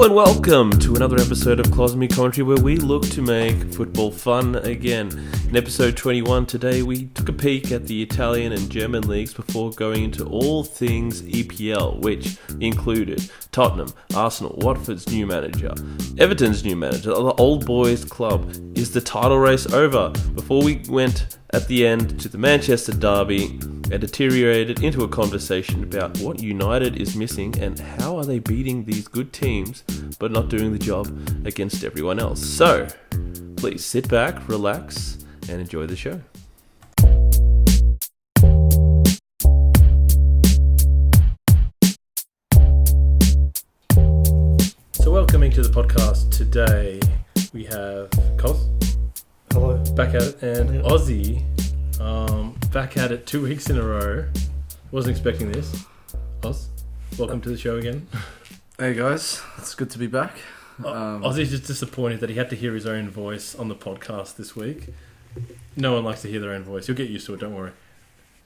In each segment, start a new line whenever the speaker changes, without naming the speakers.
Hello and welcome to another episode of Klosmi Commentary, where we look to make football fun again. In episode 21 today, we took a peek at the Italian and German leagues before going into all things EPL, which included Tottenham, Arsenal, Watford's new manager, Everton's new manager, the old boys club. Is the title race over? Before we went at the end to the Manchester derby and deteriorated into a conversation about what United is missing and how are they beating these good teams but not doing the job against everyone else. So, please sit back, relax, and enjoy the show. So welcoming to the podcast today, we have Kos.
Hello.
Back at it, and Ozzie, back at it 2 weeks in a row. Wasn't expecting this. Oz, welcome to the show again.
Hey guys, it's good to be back.
Ozzie's just disappointed that he had to hear his own voice on the podcast this week. No one likes to hear their own voice. You'll get used to it, don't worry.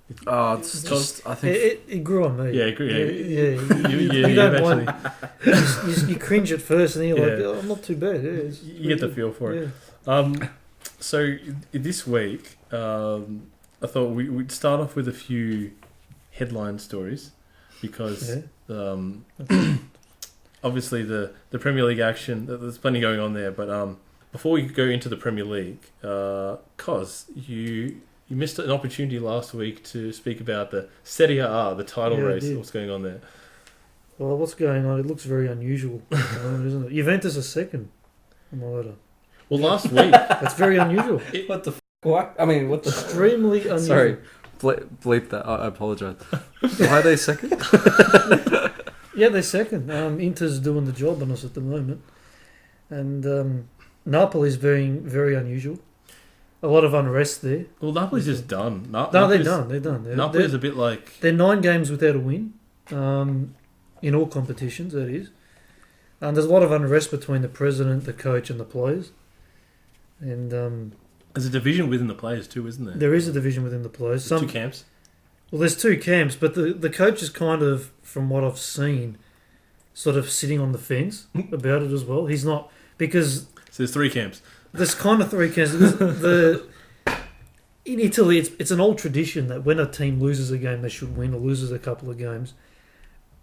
It's just, I think...
It grew on me.
Yeah, it grew.
You don't mind. You cringe at first and then you're like, oh, I'm not too bad. Yeah,
you get the feel for it. So this week, I thought we'd start off with a few headline stories because obviously the Premier League action, there's plenty going on there. But before we go into the Premier League, Kos, you missed an opportunity last week to speak about the Serie A, the title race. What's going on there?
Well, what's going on? It looks very unusual, isn't it? Juventus is second on the ladder.
Well, last week...
That's very unusual.
What the f***? What? I mean, what the...
Extremely unusual.
Sorry, bleep that. I apologise. Why are they second?
Yeah, they're second. Inter's doing the job on us at the moment. And Napoli's very, very unusual. A lot of unrest there.
Well, Napoli's just done.
No, they're done. They're done.
Napoli's a bit like...
They're 9 games without a win. In all competitions, that is. And there's a lot of unrest between the president, the coach, and the players. And
there's a division within the players too, isn't there?
There is a division within the players.
Two camps?
Well, there's 2 camps, but the coach is kind of, from what I've seen, sort of sitting on the fence about it as well. He's not... Because...
So there's 3 camps.
There's kind of 3 camps. In Italy, it's an old tradition that when a team loses a game, they should win, or loses a couple of games.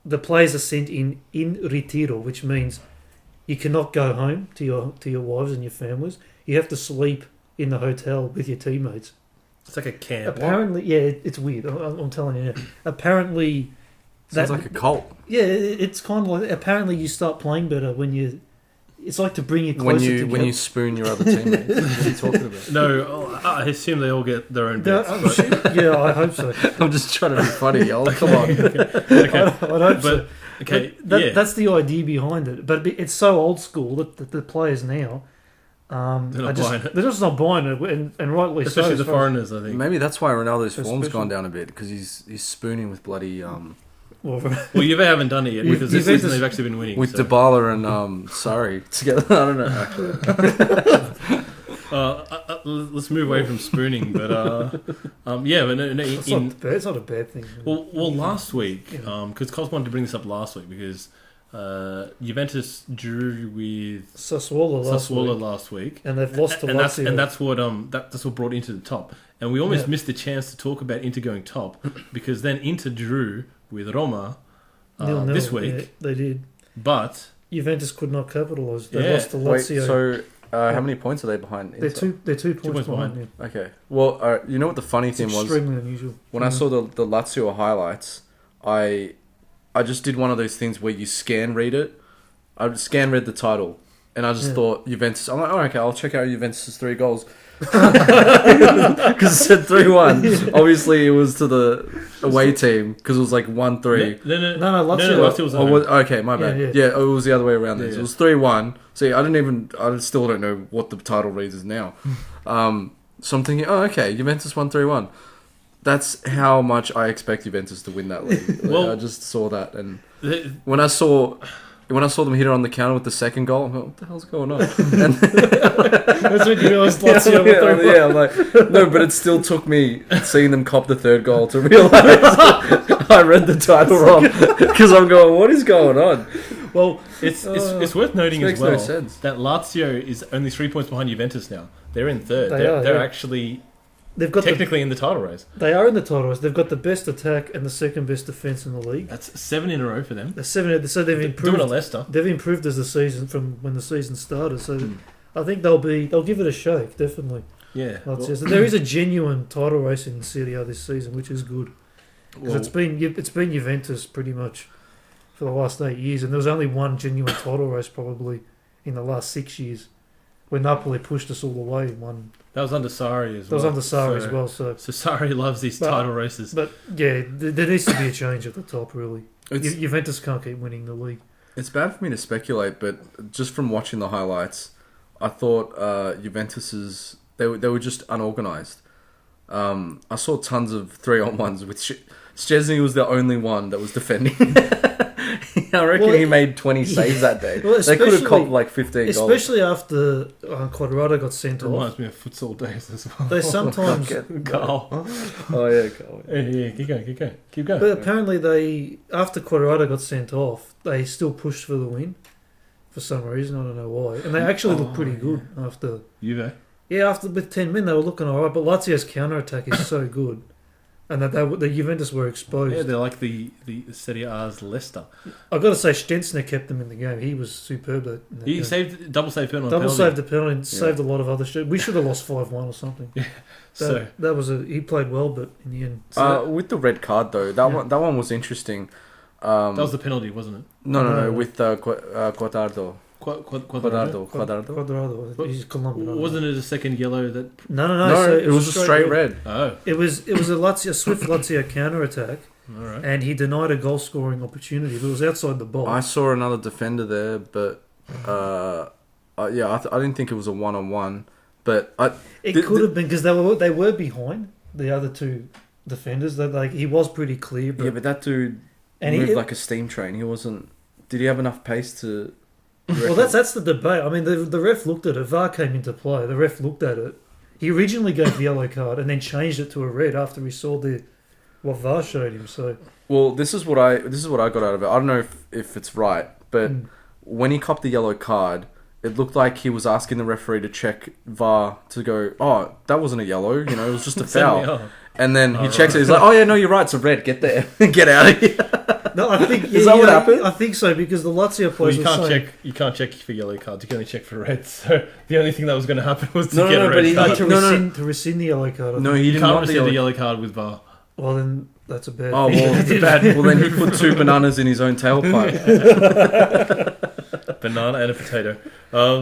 The players are sent in retiro, which means you cannot go home to your wives and your families. You have to sleep in the hotel with your teammates.
It's like a camp.
Apparently, it's weird. I'm telling you. Apparently,
sounds like a cult.
Yeah, it's kind of like. Apparently, you start playing better when you. It's like to bring you closer together.
When you spoon your other teammates. What are you talking about?
No, I assume they all get their own beds.
Yeah, I hope so.
I'm just trying to be funny, y'all. Come on.
Okay. I hope so.
Okay,
that's the idea behind it. But it's so old school that the players now,
they're
just not buying it, and rightly so.
Especially the foreigners, I think.
Maybe that's why Ronaldo's form's gone down a bit, because he's spooning with bloody...
Well, you haven't done it yet, because this season they've actually been winning.
With Dybala and Sarri together. I don't know, actually.
Let's move away from spooning, but
it's not a bad thing.
Well, last week, because Kos wanted to bring this up last week, because Juventus drew with
Sassuolo
last week,
and they've lost to Lazio,
and that's what brought Inter to the top. And we almost missed the chance to talk about Inter going top, because then Inter drew with Roma this week.
Yeah, they did.
But
Juventus could not capitalise. They lost to Lazio.
Wait, so how many points are they behind?
They're 2 points behind. Yeah.
Okay. Well, you know what the funny thing was?
Extremely unusual.
When I saw the Lazio highlights, I just did one of those things where you scan read it. I scan read the title, and I just thought Juventus. I'm like, oh, okay, I'll check out Juventus' 3 goals. Because it said 3-1. Obviously, it was to the away team because it was like 1-3.
No, Lazio
was
okay, my bad. Yeah, it was the other way around.
Yeah.
So it was 3-1. See, I still don't know what the title reads is now. So I'm thinking, oh, okay, Juventus won 3-1. That's how much I expect Juventus to win that league. I just saw that, and when I saw them hit it on the counter with the second goal, I'm like, what the hell's going on? And
that's when you realised Lazio
yeah, I'm like, no, but it still took me seeing them cop the 3rd goal to realise I read the title wrong. Because I'm going, what is going on?
Well, it's worth noting as
makes
well
no sense.
that Lazio is only 3 points behind Juventus now. They're in third.
They
They're
are.
actually
They've got
technically in the title race.
They are in the title race. They've got the best attack and the second best defence in the league.
That's 7 in a row for them.
They're 7. So they've improved.
Doing a Leicester.
They've improved as the season from when the season started. So I think they'll give it a shake, definitely.
Yeah.
So there is a genuine title race in Serie A this season, which is good. Because it's been Juventus pretty much for the last 8 years, and there was only one genuine title race probably in the last 6 years, where Napoli pushed us all the way in one.
That was under Sarri as well.
That was under Sarri as well. So
Sarri loves these title races.
But yeah, there needs to be a change at the top. Really, Juventus can't keep winning the league.
It's bad for me to speculate, but just from watching the highlights, I thought Juventus's they were just unorganised. I saw tons of 3-on-1s with Szczesny was the only one that was defending. I reckon he made 20 saves that day.
Well,
they could have copped like 15 goals.
Especially after Quadrado got sent off.
Reminds me of futsal days as well.
They sometimes...
Carl.
Oh, yeah, Carl.
Yeah, keep going.
But apparently after Quadrado got sent off, they still pushed for the win for some reason. I don't know why. And they actually looked pretty good after...
Juve?
Yeah, with 10 men, they were looking alright. But Lazio's counter-attack is so good. And that the Juventus were exposed.
Yeah, they're like the Serie A's Leicester.
I've got to say, Stensner kept them in the game. He was superb.
He saved double save penalty.
Saved the penalty and saved a lot of other shit. We should have lost 5-1 or something.
Yeah.
He played well, but in the end.
With the red card though, that one was interesting.
That was the penalty, wasn't it?
No. With Quadrado.
Quadrado. He's Colombian.
Wasn't it a second yellow that?
No.
So it was a straight red.
Oh.
It was a swift Lazio counter attack,
right.
And he denied a goal scoring opportunity. But it was outside the box.
I saw another defender there, but I didn't think it was a 1-on-1. But
it could have been because they were behind the other two defenders. That he was pretty clear. But,
but that dude moved like a steam train. He wasn't. Did he have enough pace to?
Well, that's the debate. I mean, the ref looked at it. VAR came into play. The ref looked at it. He originally gave the yellow card and then changed it to a red after he saw what VAR showed him. So,
well, this is what I got out of it. I don't know if it's right, but when he copped the yellow card, it looked like he was asking the referee to check VAR to go, oh, that wasn't a yellow. It was just a foul. And then he checks it. He's like, oh yeah, no, you're right. It's a red. Get there. Get out of here.
No, I think
is that what happened?
I think so because the Lazio players.
You can't check for yellow cards. You can only check for reds. So the only thing that was going to happen was to get a red card.
To rescind the yellow card.
No, he
can't rescind the yellow card with VAR.
Well, then that's a bad.
Oh well, it's bad. Well, then he put 2 bananas in his own tailpipe.
Banana and a potato. So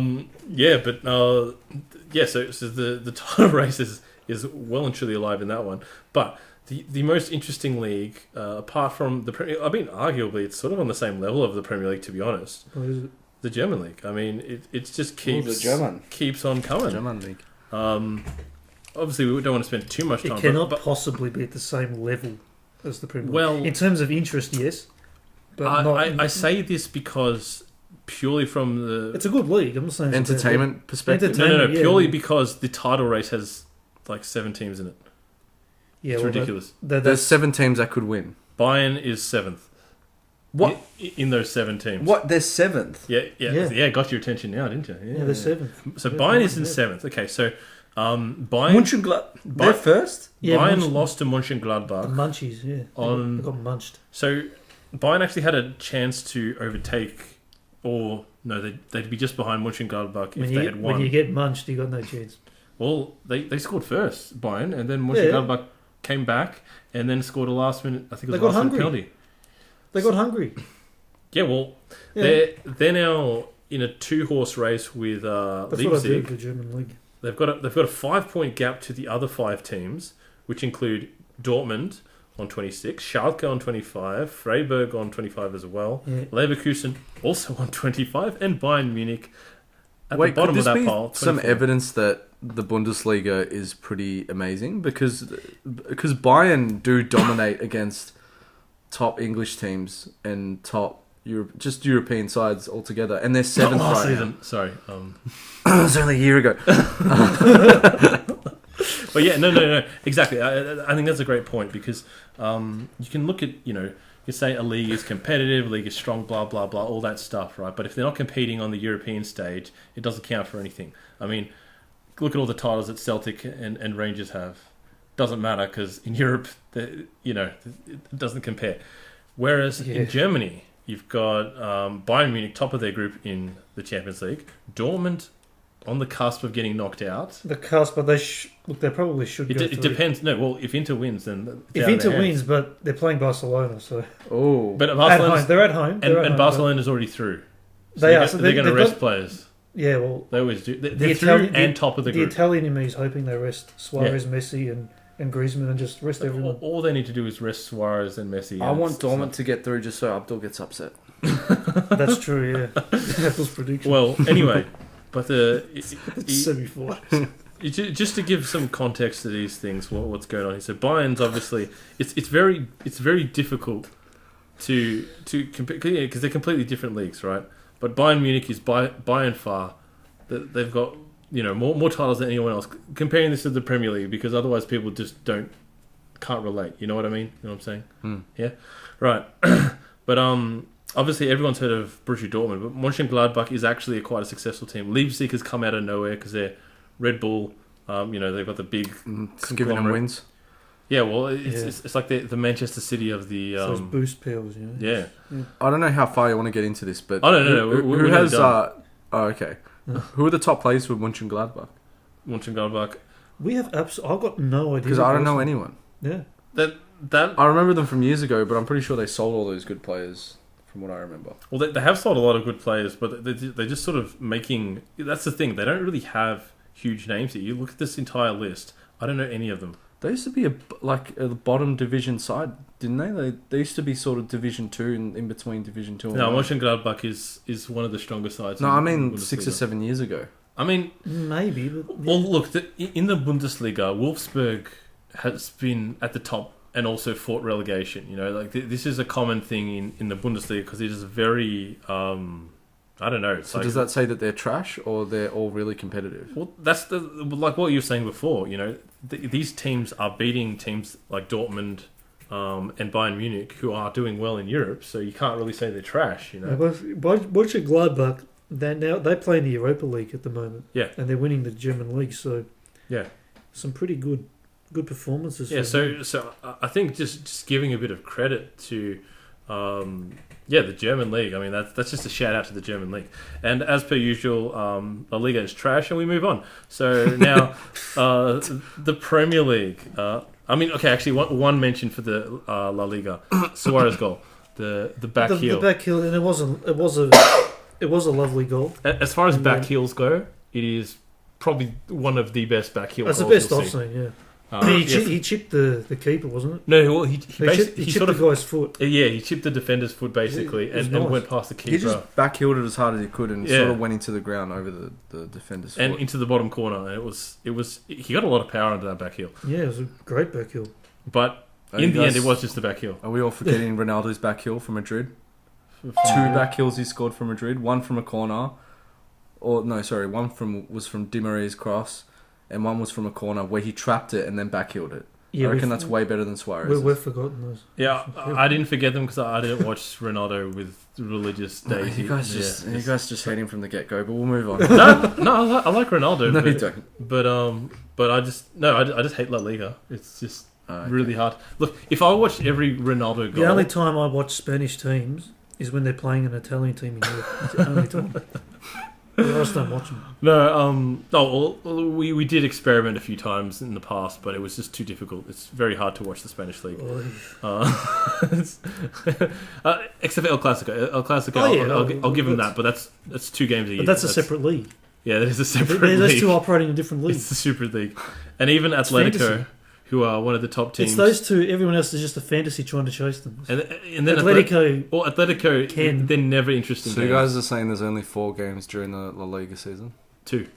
the title race is well and truly alive in that one, but. The most interesting league, apart from the Premier, I mean, arguably it's sort of on the same level of the Premier League, to be honest.
What is it?
The German League. I mean, it just keeps on coming.
German League.
Obviously, we don't want to spend too much time.
It cannot possibly be at the same level as the Premier League.
Well,
in terms of interest, yes. But
I say this because purely from the...
It's a good league. I'm not saying it's
entertainment perspective.
No. Purely because the title race has like 7 teams in it.
Yeah,
it's ridiculous.
There's 7 teams that could win.
Bayern is 7th.
What?
In those 7 teams.
What? They're 7th?
Yeah. Got your attention now, didn't you?
Yeah, they're 7th.
So Bayern is in 7th. Okay, so Bayern...
They're first?
Yeah, Bayern lost to Mönchengladbach.
The Munchies, yeah. They got munched.
So Bayern actually had a chance to overtake... Or, no, they'd be just behind Mönchengladbach if they had won.
When you get munched, you got no chance.
Well, they scored first, Bayern, and then Mönchengladbach came back and then scored a last minute. I think it was a last minute penalty.
They got hungry.
Yeah, well, they're now in a 2-horse race with
That's
Leipzig.
what I do for the German league.
They've got a 5-point gap to the other 5 teams, which include Dortmund on 26, Schalke on 25, Freiburg on 25 as well, Leverkusen also on 25, and Bayern Munich at the bottom of that pile. 24.
Some evidence that the Bundesliga is pretty amazing because Bayern do dominate against top English teams and top European sides altogether, and they're 7th right
season.
now.
Sorry,
it was only a year ago.
But yeah, no, exactly. I think that's a great point because you can look at You say a league is competitive, a league is strong, blah, blah, blah, all that stuff, right? But if they're not competing on the European stage, it doesn't count for anything. I mean, look at all the titles that Celtic and Rangers have. Doesn't matter because in Europe, it doesn't compare. Whereas in Germany, you've got Bayern Munich, top of their group in the Champions League. Dortmund on the cusp of getting knocked out.
The cusp, but they probably should go
It depends. No, well, if Inter wins, then
if Inter wins, but they're playing Barcelona, so
but Barcelona,
they're at home,
and Barcelona's already through. So they're going to rest players.
Yeah, well,
they always do. They're through and top of the group.
The Italian in me is hoping they rest Suarez, Messi, and Griezmann, and just rest everyone.
All they need to do is rest Suarez and Messi.
I want Dortmund to get through just so Abdul gets upset.
That's true. Yeah, Abdul's prediction.
Well, anyway. But
semi-finals.
Just to give some context to these things, what's going on here. So Bayern's obviously it's very difficult to compare because they're completely different leagues, right? But Bayern Munich is by and far they've got more titles than anyone else. Comparing this to the Premier League, because otherwise people just can't relate. You know what I mean? You know what I'm saying? Yeah, right. But obviously, everyone's heard of Borussia Dortmund, but Mönchengladbach is actually quite a successful team. Leipzig has come out of nowhere because they're Red Bull. They've got the big
giving them wins.
Yeah, well, it's like the Manchester City of the
those boost pills.
Yeah.
I don't know how far you want to get into this, but
no.
Who has? Okay. Who are the top players for Mönchengladbach?
Mönchengladbach.
We have I've got no idea
because I don't know anyone.
Yeah.
That
I remember them from years ago, but I'm pretty sure they sold all those good players. From what I remember.
Well, they have sold a lot of good players, but they're just sort of making... That's the thing. They don't really have huge names here. You look at this entire list. I don't know any of them.
They used to be a bottom division side, didn't they? They used to be sort of Division 2 in between Division 2 and
No, Mönchengladbach is one of the stronger sides.
No, I mean 6 or 7 years ago.
I mean...
Maybe, but... Yeah.
Well, look, in the Bundesliga, Wolfsburg has been at the top and also fought relegation. This is a common thing in the Bundesliga because it is very, I don't know.
So does that say that they're trash or they're all really competitive?
Well, that's like what you were saying before. These teams are beating teams like Dortmund and Bayern Munich who are doing well in Europe. So you can't really say they're trash.
Mönchengladbach, they play in the Europa League at the moment.
Yeah,
and they're winning the German league. So
yeah, some
pretty good performances.
Yeah, so I think just giving a bit of credit to the German league. I mean, that's just a shout out to the German league. And as per usual, La Liga is trash, and we move on. So now the Premier League. Actually, one mention for the La Liga, Suarez goal, the back heel.
The back heel, and it was a lovely goal.
As far as back heels go, it is probably one of the best back heel.
That's
goals
the best
you'll
I've
see.
seen. Yeah. He chipped the keeper, wasn't it?
No, well, he
chipped the guy's foot.
Yeah, he chipped the defender's foot basically, and went past the keeper.
He just backheeled it as hard as he could, and sort of went into the ground over the defender's foot
and into the bottom corner. And it was he got a lot of power under that back heel.
Yeah, it was a great back heel.
But in the end, it was just the back heel.
Are we all forgetting Ronaldo's back heel for Madrid? 2 back heels he scored for Madrid. One from a corner, one was from Di Maria's cross, and one was from a corner where he trapped it and then backheeled it. Yeah, I reckon that's way better than Suarez.
We've forgotten those.
Yeah, I didn't forget them because I didn't watch Ronaldo with religious days.
You guys just hate him from the get-go, but we'll move on.
No, I like Ronaldo.
No, you don't.
But I just hate La Liga. It's just really hard. Look, if I watched every Ronaldo goal...
The only time I watch Spanish teams is when they're playing an Italian team in Europe. It's the only time. I just don't watch them.
No, we did experiment a few times in the past, but it was just too difficult. It's very hard to watch the Spanish league. Except for El Clasico. El Clasico, I'll give him that, but that's 2 games a year.
But that's a separate league.
Yeah, that is a separate league.
Those two operating in different leagues.
It's a super league. And even Atletico, who are one of the top teams.
It's those two. Everyone else is just a fantasy trying to chase them.
And then
Atletico
they're never interesting.
So you guys are saying there's only 4 games during the La Liga season?
2.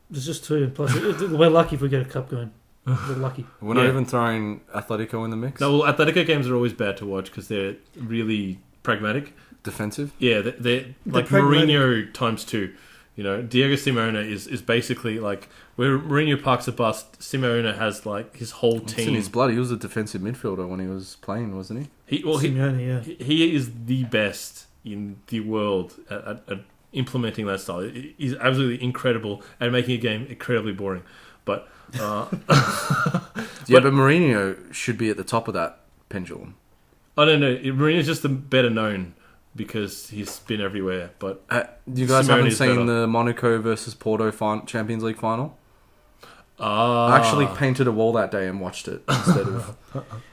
There's just 2. Plus, we're lucky if we get a cup going. We're lucky.
We're not even throwing Atletico in the mix?
No, well, Atletico games are always bad to watch because they're really pragmatic.
Defensive?
Yeah, they're like Mourinho times 2. You know, Diego Simeone is basically like where Mourinho parks a bus. Simeone has like his whole
It's
team.
in his blood. He was a defensive midfielder when he was playing, wasn't he?
He is the best in the world at implementing that style. He's absolutely incredible at making a game incredibly boring. But
but Mourinho should be at the top of that pendulum.
I don't know. Mourinho's just the better known because he's been everywhere. But
you guys haven't
Simone's
seen
better.
the Monaco versus Porto Champions League final?
I
I actually painted a wall that day and watched it instead of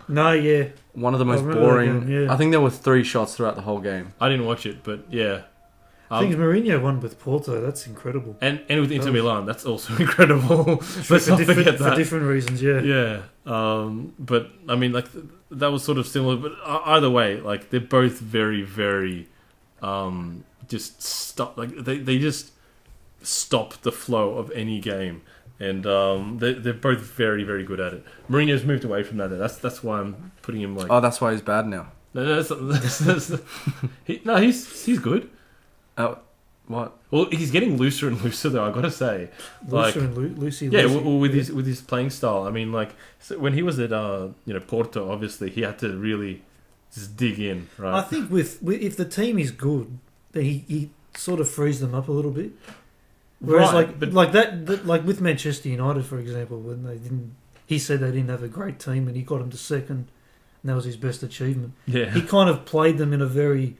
No, yeah.
one of the most
remember that
boring.
game, yeah.
I think there were 3 shots throughout the whole game.
I didn't watch it, but yeah.
I think Mourinho won with Porto. That's incredible.
And with Inter Milan, that's also incredible.
For
Let's not forget that.
different reasons, yeah.
Yeah, but I mean, like that was sort of similar. But either way, like they're both very, very, just stop. Like they just stop the flow of any game, and they're both very, very good at it. Mourinho's moved away from that. That's why I'm putting him like.
Oh, that's why he's bad now.
No, he's good.
What?
Well, he's getting looser and looser, though. I gotta say,
Looser and loosey.
yeah, with his playing style. I mean, like so when he was at Porto, obviously he had to really just dig in, right?
I think with if the team is good, then he sort of frees them up a little bit. Whereas
Right,
like with Manchester United, for example, when he said they didn't have a great team, and he got them to second, and that was his best achievement.
Yeah,
He kind of played them in a very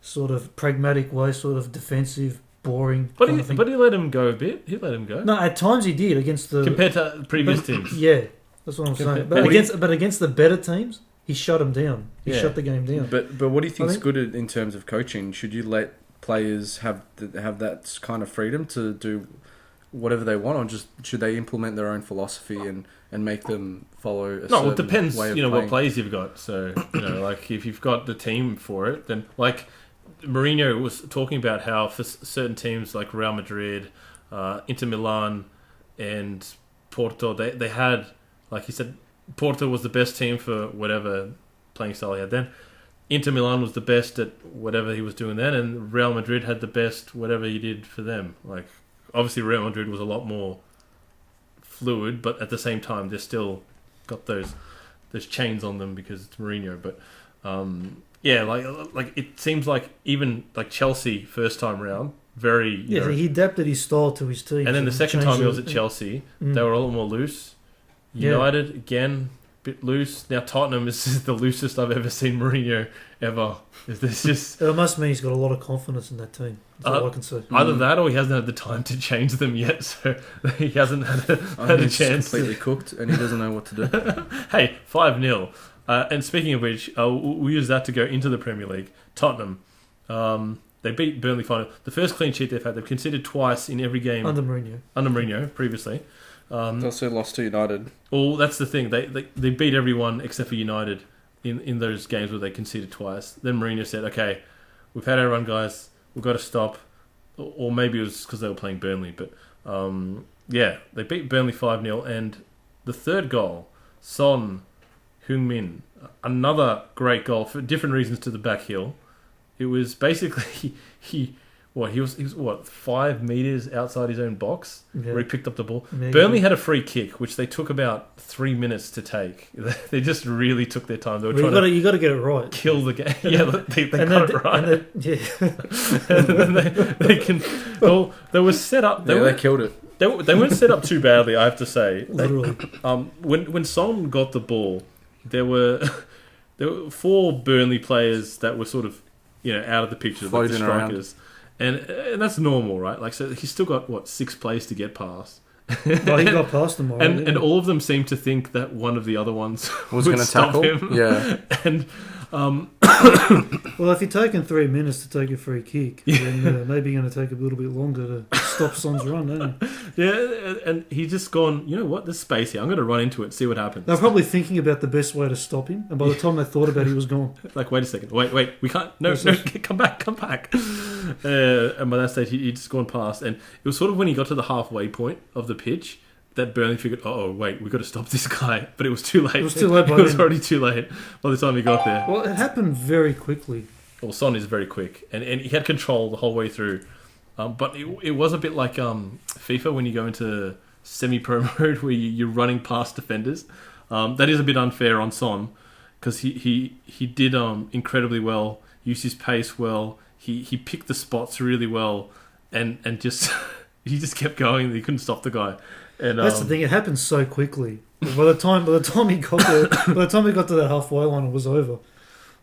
sort of pragmatic way, sort of defensive, boring.
but
kind of thing.
he let him go a bit. He let him go
No, at times he did against the
compared to previous teams.
Yeah, that's what I'm saying. But against the better teams, he shut them down. He shut the game down.
But what do you think is
think-
good in terms of coaching? Should you let players have that kind of freedom to do whatever they want, or just should they implement their own philosophy and make them follow a
No,
certain
it depends.
way of
What
playing?
players you've got. So like if you've got the team for it, then like Mourinho was talking about how for certain teams like Real Madrid, Inter Milan, and Porto, they had, like he said, Porto was the best team for whatever playing style he had then. Inter Milan was the best at whatever he was doing then, and Real Madrid had the best whatever he did for them. Like obviously Real Madrid was a lot more fluid, but at the same time they're still got those chains on them because it's Mourinho. But yeah, like it seems like even like Chelsea first time round, very
he adapted his style to his team.
and then the second time he was at Chelsea, they were a lot more loose. United again, bit loose. Now Tottenham is the loosest I've ever seen Mourinho ever. This just
It must mean he's got a lot of confidence in that team. That's all I can say.
either that or he hasn't had the time to change them yet, so he hasn't had a
He's
chance.
completely cooked and he doesn't know what to do.
Hey, 5-0. And speaking of which, we'll use that to go into the Premier League. Tottenham, they beat Burnley 5-0. The first clean sheet they've had. They've conceded twice in every game
Under Mourinho.
previously.
They also lost to United.
Well, that's the thing. They beat everyone except for United in those games where they conceded twice. Then Mourinho said, "Okay, we've had our run, guys. We've got to stop." Or maybe it was because they were playing Burnley, but yeah, they beat Burnley 5-0. And the third goal, Son Heung-min, another great goal for different reasons to the back heel. It was basically he was 5 meters outside his own box where he picked up the ball.
Yeah,
Burnley had a free kick which they took about 3 minutes to take. They just really took their time. They were trying
you got to get it right.
to kill the game. Yeah, they got it right.
And
And then they can. Well, they were set up.
They killed it.
They weren't set up too badly, I have to say.
literally.
When Son got the ball, there were 4 Burnley players that were sort of out of the picture, like the
Floating around.
strikers, and that's normal, right? Like so, he's still got 6 plays to get past.
Well, he got past them all.
And all of them seem to think that one of the other ones
Was
would
going to
stop
tackle
him.
Yeah.
And
well, if you're taking 3 minutes to take a free kick, then maybe you're going to take a little bit longer to stop Son's run, don't you?
yeah, and he's just gone, you know what, there's space here. I'm going to run into it, see what happens.
They're probably thinking about the best way to stop him, and by the time they thought about it, he was gone.
Like, wait a second. Wait, we can't. No, come back. And by that stage, he'd just gone past. And it was sort of when he got to the halfway point of the pitch that Burnley figured, oh, wait, we've got to stop this guy. But it was too late.
It was too late by
It was
then.
already too late by the time he got there.
Well, it happened very quickly.
Well, Son is very quick. And he had control the whole way through. But it was a bit like FIFA when you go into semi-pro mode where you're running past defenders. That is a bit unfair on Son because he did incredibly well, used his pace well. He picked the spots really well, and just he just kept going. He couldn't stop the guy. And
that's the thing; it happened so quickly. By the time he got there, by the time he got to the halfway line, it was over.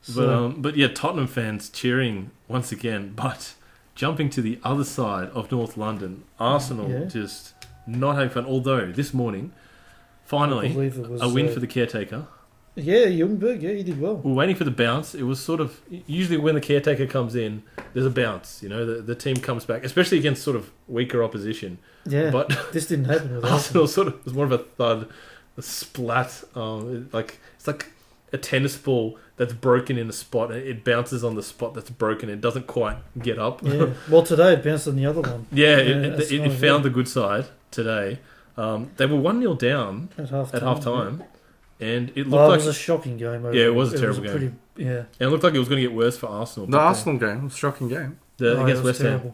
So.
But yeah, Tottenham fans cheering once again, but jumping to the other side of North London, Arsenal just not having fun. Although this morning, finally, a win for the caretaker.
Yeah, Ljungberg, he did well.
We're waiting for the bounce. It was sort of... Usually when the caretaker comes in, there's a bounce. You know, the team comes back, especially against sort of weaker opposition.
Yeah,
but
this didn't happen with
Arsenal. Sort of was more of a thud, a splat. It's like a tennis ball that's broken in a spot. And it bounces on the spot that's broken. It doesn't quite get up.
Yeah. Well, today it bounced on the other one.
It found the good side today. They were 1-0 down at half time. Yeah. And it looked like...
it was a shocking game.
It was a terrible game. And it looked like it was going to get worse for Arsenal.
The Arsenal game was a shocking game.
Against West Ham.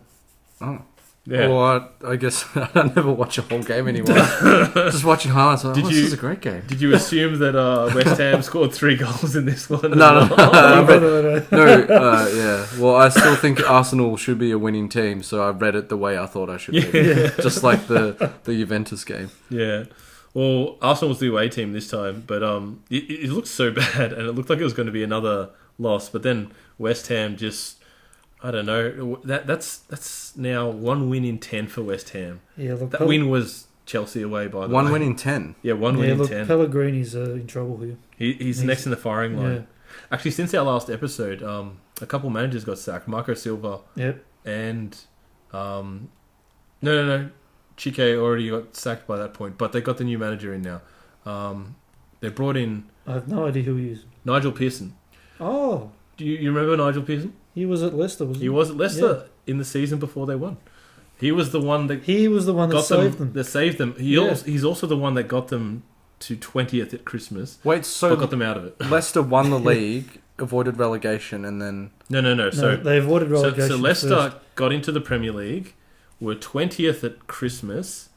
Oh. Yeah. Well, I guess I never watch a whole game anymore. Just watching highlights. This is a great game.
Did you assume that West Ham scored 3 goals in this one?
No. Yeah. Well, I still think Arsenal should be a winning team, so I read it the way I thought I should be. Just like the Juventus game.
Yeah. Well, Arsenal was the away team this time, but it looked so bad, and it looked like it was going to be another loss. But then West Ham just... I don't know. That's now 1 win in 10 for West Ham. Yeah, look, that win was Chelsea away, by the way.
1 win in 10?
Yeah, 1 win in 10.
Pellegrini's in trouble here.
He's next in the firing line. Yeah. Actually, since our last episode, a couple managers got sacked. Marco Silva.
Yep.
And... No. Chike already got sacked by that point, but they got the new manager in now. They brought in...
I have no idea who he is.
Nigel Pearson.
Oh.
Do you remember Nigel Pearson?
He was at Leicester, wasn't he?
He was at Leicester in the season before they won. He was the one that
saved them.
That saved them. He's also the one that got them to 20th at Christmas.
Wait, so
got them out of it.
Leicester won the league, avoided relegation, and then...
No. So
they avoided relegation.
So Leicester got into the Premier League, were 20th at Christmas,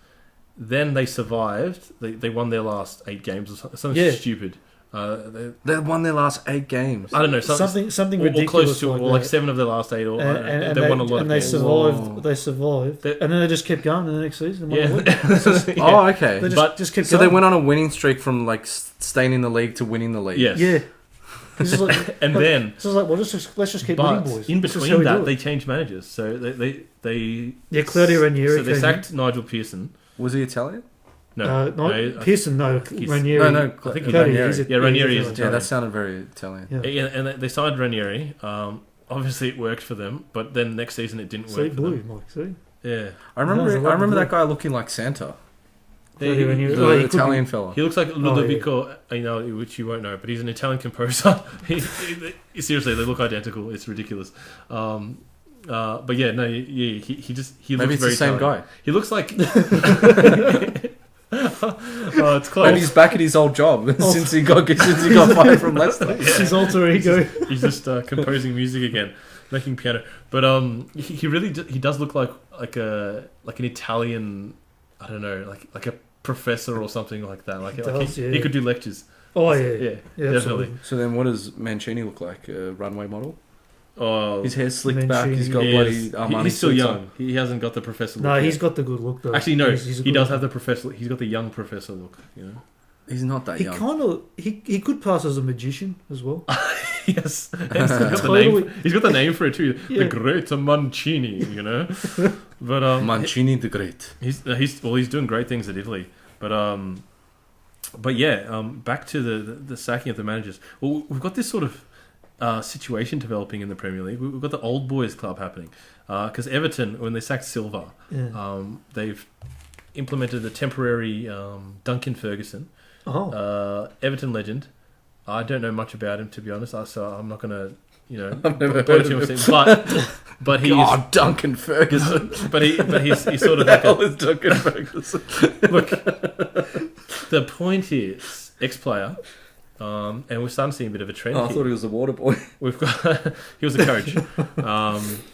then they survived. They won their last 8 games or something stupid.
They won their last 8 games.
I don't know,
something
or
ridiculous,
close to, or like 7 of their last 8, or
and
they won a lot.
And
of
they
games.
survived. They survived, and then they just kept going in the next season.
Oh, okay.
They just kept
so
going.
they went on a winning streak from like staying in the league to winning the league.
Yes.
Yeah.
And then
so it's like, well, let's just keep winning, boys.
In between that, they changed managers. So they
Claudio Ranieri.
So they sacked Nigel Pearson.
Was he Italian?
No,
Pearson. No, Ranieri.
No, I think Ranieri.
Ranieri is Italian.
Yeah, that sounded very Italian.
Yeah, and they signed Ranieri. Obviously, it worked for them, but then next season it didn't work for them.
Mike, see?
Yeah,
I remember that guy looking like Santa. The Italian fella.
He looks like Ludovico, which you won't know, but he's an Italian composer. Seriously, they look identical. It's ridiculous. But yeah, no, he looks
maybe it's
very
the same
Italian.
guy.
He looks like. It's close.
Maybe he's back at his old job since he got fired from Leicester.
It's his alter ego.
He's just composing music again, making piano. But he really he does look like an Italian. I don't know, like a professor or something like that. He could do lectures.
Oh yeah,
definitely.
Absolutely.
So then, what does Mancini look like? A runway model?
Oh,
his hair's slicked back. He's got bloody Armani.
He's still young. He hasn't got the professor look.
No,
yet.
He's got the good look though.
Actually, no, he does have the professor. He's got the young professor look. You know,
he's not that young.
He could pass as a magician as well.
Yes, he's got the name for it too. The Great Mancini. You know, but
Mancini the Great.
He's doing great things at Italy. But yeah, back to the sacking of the managers. Well, we've got this sort of situation developing in the Premier League. We've got the old boys club happening because Everton, when they sacked Silva, they've implemented a temporary Duncan Ferguson, Everton legend. I don't know much about him, to be honest, so I'm not going to
I've never heard of him.
But he
Duncan Ferguson.
but he's sort of like
is Duncan Ferguson.
Look, the point is, ex-player, And we're starting to see a bit of a trend.
Oh, I
here.
thought he was a water boy.
We've got he was a coach.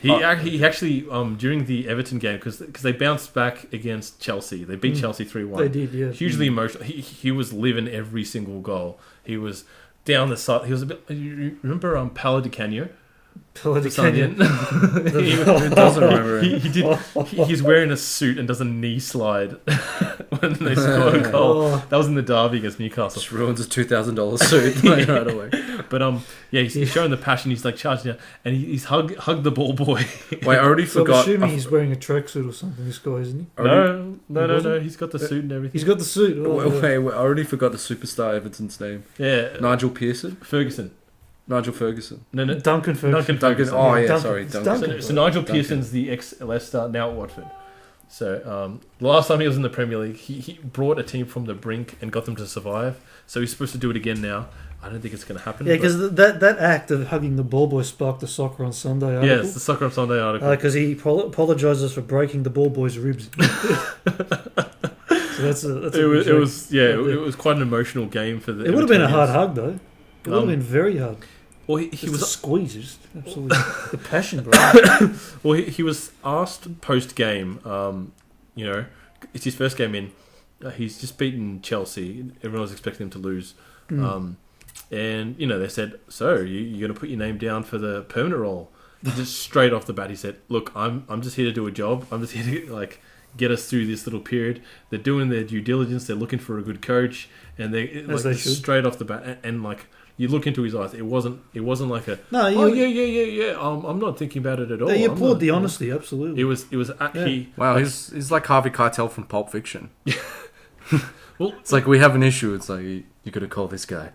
He actually during the Everton game because they bounced back against Chelsea. They beat Chelsea 3-1.
They did, yeah.
Hugely emotional. He was living every single goal. He was down the side. He was a bit. You remember Paolo Di Canio?
Canyon.
He doesn't remember it.
He did. He's wearing a suit and does a knee slide when they score a goal. That was in the derby against Newcastle.
Just ruins a $2,000 suit right away.
But he's showing the passion. He's like charging out, and he's hugged the ball boy.
Wait, I already
So I'm
forgot.
assuming he's wearing a tracksuit or something. This guy, isn't he?
No. He's got the suit and everything.
He's got the suit.
Wait, I already forgot the superstar Everton's name.
Yeah,
Nigel Pearson? Nigel Ferguson.
No.
Duncan Ferguson.
Duncan.
Oh, yeah,
Duncan.
sorry.
It's
Duncan.
Duncan.
So Nigel Pearson's the ex-Leicester, now at Watford. So the last time he was in the Premier League, he brought a team from the brink and got them to survive. So he's supposed to do it again now. I don't think it's going to happen.
Yeah, because that act of hugging the ball boy sparked the Soccer on Sunday article.
Yes, the Soccer on Sunday article.
Because he apologises for breaking the ball boy's ribs. So
it was quite an emotional game for the.
It would have been a hard hug though. It would have been very hard.
Well, he was
a squeeze, just absolutely the passion, bro.
Well, he was asked post game. It's his first game in. He's just beaten Chelsea. Everyone was expecting him to lose. And they said, "So you're going to put your name down for the permanent role?" Just straight off the bat, he said, "Look, I'm just here to do a job. I'm just here to get us through this little period. They're doing their due diligence. They're looking for a good coach, and they straight off the bat and you look into his eyes. It wasn't like a yeah. I'm not thinking about it at all.
He applauded the honesty. Absolutely.
It was.
Wow, he's like Harvey Keitel from Pulp Fiction.
Well,
it's like we have an issue. It's like you got to call this guy.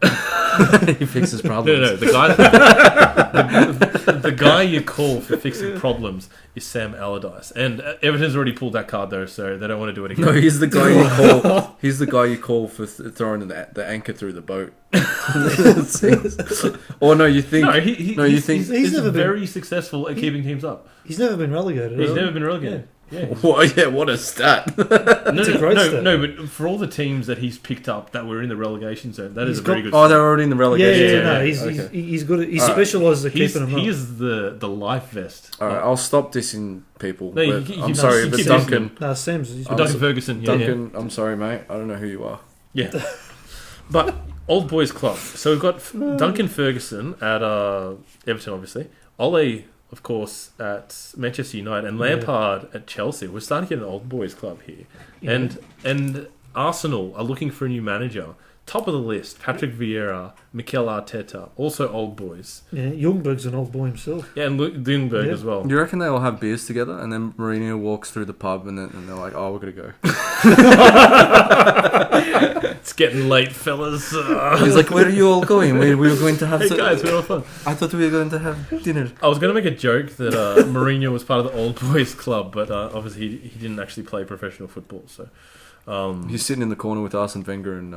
He fixes problems.
No, the guy. the guy you call for fixing problems is Sam Allardyce, and Everton's already pulled that card though, so they don't want to do it again.
No, he's the guy you call. He's the guy you call for throwing the anchor through the boat. Or no, you think?
He's never been very successful at keeping teams up.
He's never been relegated.
He's never been relegated. Yeah.
What a stat!
It's a great stat.
No, but for all the teams that he's picked up that were in the relegation zone, that is a very good.
Oh, they're already in the relegation.
Yeah. He's good. He specialises at keeping them up.
He is the life vest.
All right, I'll stop dissing people.
No,
I'm sorry, but Duncan.
No, Sam's.
Duncan Ferguson.
Duncan, I'm sorry, mate. I don't know who you are.
Yeah, but Old Boys Club. So we've got Duncan Ferguson at Everton, obviously. Ole, of course, at Manchester United, and Lampard at Chelsea. We're starting to get an Old Boys Club here. Yeah. And Arsenal are looking for a new manager. Top of the list, Patrick Vieira, Mikel Arteta, also Old Boys.
Yeah, Ljungberg's an old boy himself.
Yeah, and Ljungberg as well.
You reckon they all have beers together, and then Mourinho walks through the pub, and they're like, "Oh, we're gonna go."
It's getting late, fellas.
He's like, "Where are you all going? We were going to have."
Hey guys, we're all fun.
I thought we were going to have dinner.
I was going to make a joke that Mourinho was part of the Old Boys Club, but obviously he didn't actually play professional football. So
he's sitting in the corner with Arsene Wenger and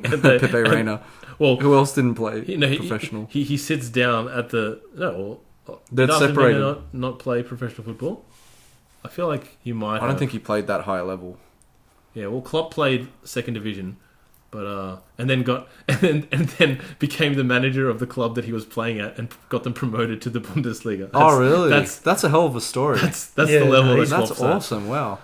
Pepe Reina.
Well,
who else didn't play professional?
He sits down at the
They're separated.
Not play professional football. I feel like he might.
I don't think he played that high level.
Yeah, well, Klopp played second division, but and then became the manager of the club that he was playing at and got them promoted to the Bundesliga.
Really? That's a hell of a story.
That's the level.
That's awesome. Wow.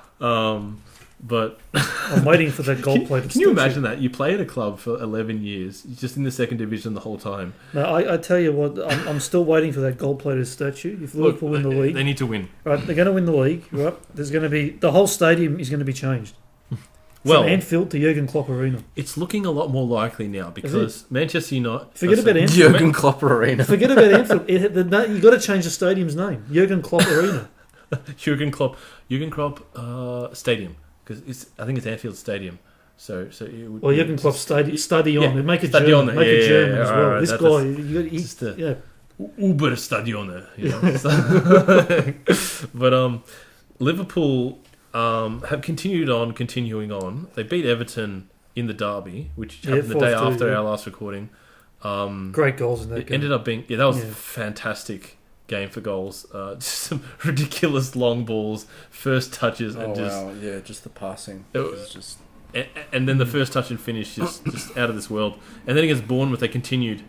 But
I'm waiting for that gold-plated.
Can you imagine that? You play at a club for 11 years, just in the second division the whole time.
No, I tell you what, I'm still waiting for that gold-plated statue. If Liverpool win the league,
they need to win.
Right, they're going to win the league. Right, there's going to be the whole stadium is going to be changed.
Well,
from Anfield to Jurgen Klopp Arena.
It's looking a lot more likely now because Manchester United.
Forget about Anfield.
Jurgen Klopp Arena.
Forget about Anfield. You got to change the stadium's name. Jurgen Klopp Arena.
Jurgen Klopp Stadium. Because I think it's Anfield Stadium, so it would.
Well, Jurgen Klopp Stadion.
Yeah,
make it German. Make it German as well.
Right,
this guy,
Uber Stadion. But Liverpool have continuing on. They beat Everton in the derby, which happened the day after our last recording.
Great goals in that game.
Ended up being that was fantastic game for goals. Just some ridiculous long balls, first touches, and
just the passing.
It was
just
and then the first touch and finish just out of this world. And then against Bournemouth, they continued.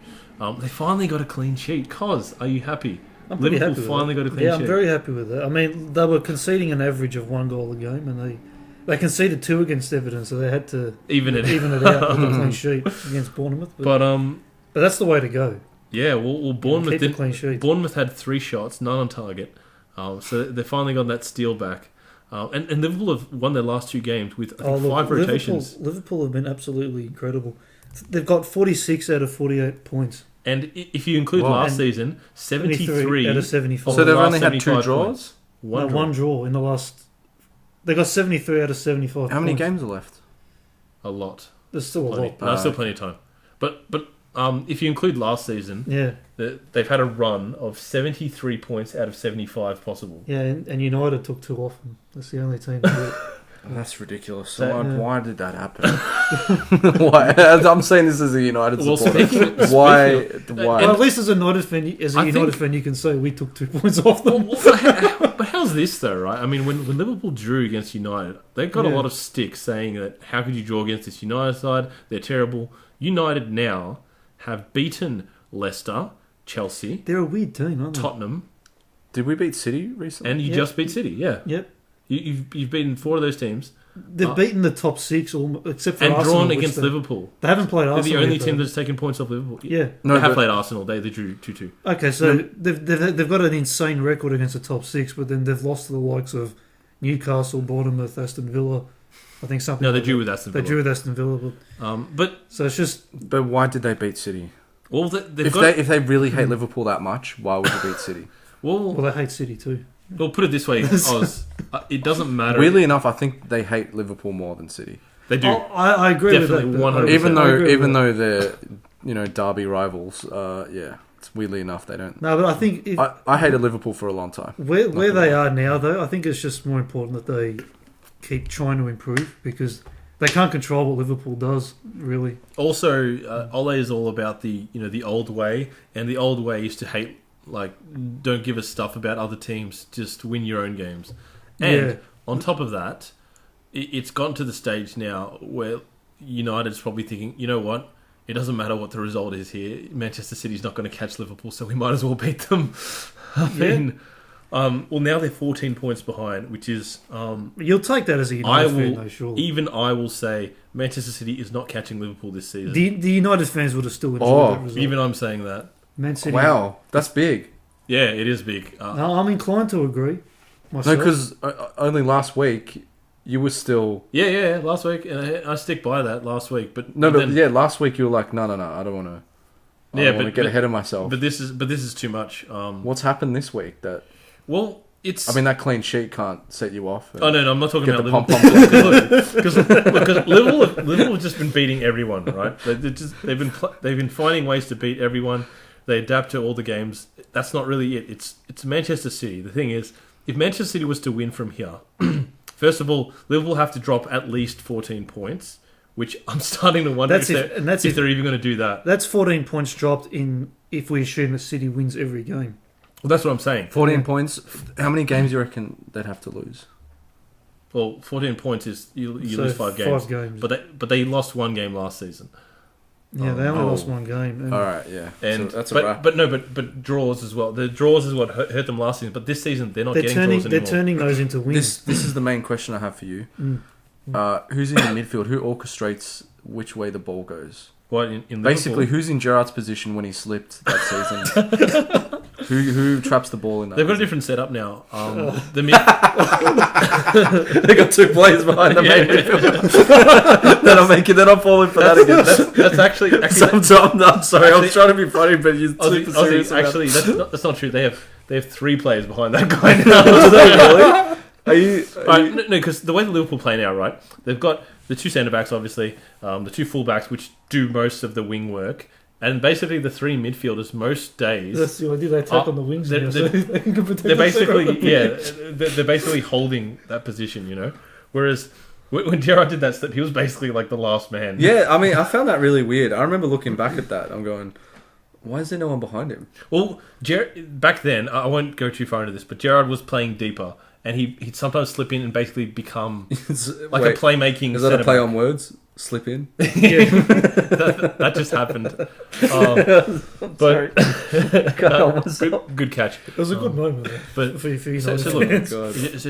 They finally got a clean sheet. Cos, are you happy?
I'm pretty
Liverpool
happy with
finally got a clean sheet.
I'm very happy with it. I mean, they were conceding an average of 1 goal a game, and they conceded 2 against Everton, so they had to
even it
out with a clean sheet against Bournemouth. But that's the way to go.
Yeah, well Bournemouth
keep a clean sheet.
Bournemouth had 3 shots, none on target. So they finally got that steal back. And Liverpool have won their last 2 games with, I think, 5 rotations.
Liverpool have been absolutely incredible. They've got 46 out of 48 points.
And if you include last season, 73
out of 75.
So they've only had 2 draws?
One draw in the last... They got 73 out of 75
How many games are left?
A lot.
There's still a lot.
No, there's still plenty of time. But if you include last season, they've had a run of 73 points out of 75 possible.
Yeah, and United took 2 off them. That's the only team to do it.
That's ridiculous. So why did that happen? Why? I'm saying this as a United supporter. Why?
Well, at least as a United fan, you can say we took 2 points off them.
But how's this though, right? I mean, when Liverpool drew against United, they got a lot of stick saying that how could you draw against this United side? They're terrible. United now have beaten Leicester, Chelsea.
They're a weird team, aren't they?
Tottenham.
Did we beat City recently?
And you just beat City, yeah.
Yep.
You've beaten 4 of those teams.
They've beaten the top 6, except for
and
Arsenal.
And drawn against Liverpool.
They haven't played Arsenal.
They're the only team that's taken points off Liverpool.
Yeah.
No, they have played Arsenal. They drew 2-2.
Okay, so they've got an insane record against the top 6, but then they've lost to the likes of Newcastle, Bournemouth, Aston Villa. I think something.
No, they drew with Aston Villa.
They drew with Aston Villa.
But
so it's just...
But why did they beat City?
Well,
if they really hate Liverpool that much, why would they beat City?
Well, they hate City too.
Well, put it this way, Oz. It doesn't matter.
Weirdly enough, I think they hate Liverpool more than City.
They do.
I agree
Definitely,
with that.
100%.
Even though they're derby rivals, it's weirdly enough they don't.
No, but I think
I hated Liverpool for a long time.
Where they are now, though, I think it's just more important that they keep trying to improve because they can't control what Liverpool does, really.
Also, Ole is all about the old way, and the old way is to hate. Like, don't give us stuff about other teams. Just win your own games. And on top of that, it's gotten to the stage now where United's probably thinking, you know what? It doesn't matter what the result is here. Manchester City's not going to catch Liverpool, so we might as well beat them. I mean, well, now they're 14 points behind, which is...
You'll take that as a United fan, though, surely.
Even I will say Manchester City is not catching Liverpool this season.
The United fans would have still enjoyed that result.
Even I'm saying that.
Man City.
Wow, that's big.
Yeah, it is big.
No, I'm inclined to agree. Myself.
No, because only last week you were still...
Yeah, last week. And I stick by that last week. But
last week you were like, no, I don't want to... I don't want to get ahead of myself.
But this is too much.
What's happened this week? That clean sheet can't set you off.
Oh no, I'm not talking about Liverpool. Because Liverpool have just been beating everyone, right? They've been finding ways to beat everyone. They adapt to all the games. That's not really it. It's Manchester City. The thing is, if Manchester City was to win from here, first of all, Liverpool have to drop at least 14 points, which I'm starting to wonder if they're even going to do that.
That's 14 points dropped if we assume that City wins every game.
Well, that's what I'm saying.
14 points. How many games do you reckon they'd have to lose?
Well, 14 points is you lose 5 games.
5 games.
But they lost 1 game last season.
Yeah, they only lost 1 game.
All right, yeah.
And
so that's a wrap.
But draws as well. The draws is what hurt them last season. But this season they're not getting draws anymore.
They're turning those into wins.
This is the main question I have for you. Who's in the midfield? Who orchestrates which way the ball goes?
What in
basically, who's in Gerrard's position when he slipped that season? Who traps the ball in that?
They've got a different setup now. They
got 2 players behind the main midfield. They're not falling for that again.
That's actually
I'm sorry. I was trying to be funny, but you're super serious.
Actually, that's not true. They have 3 players behind that guy now.
Really?
No, because the way the Liverpool play now, right? They've got the 2 centre backs, obviously, the 2 full backs, which do most of the wing work. And basically, the 3 midfielders most days.
That's the idea. They take on the wings.
They're basically holding that position, you know. Whereas when Gerrard did that step, he was basically like the last man.
Yeah, I mean, I found that really weird. I remember looking back at that. I'm going, why is there no one behind him?
Well, back then, I won't go too far into this, but Gerrard was playing deeper, and he'd sometimes slip in and basically become like
Wait,
a playmaking.
Is that a play on words? Slip in?
Yeah, that just happened. But good catch.
It was a good moment there.
But
for
so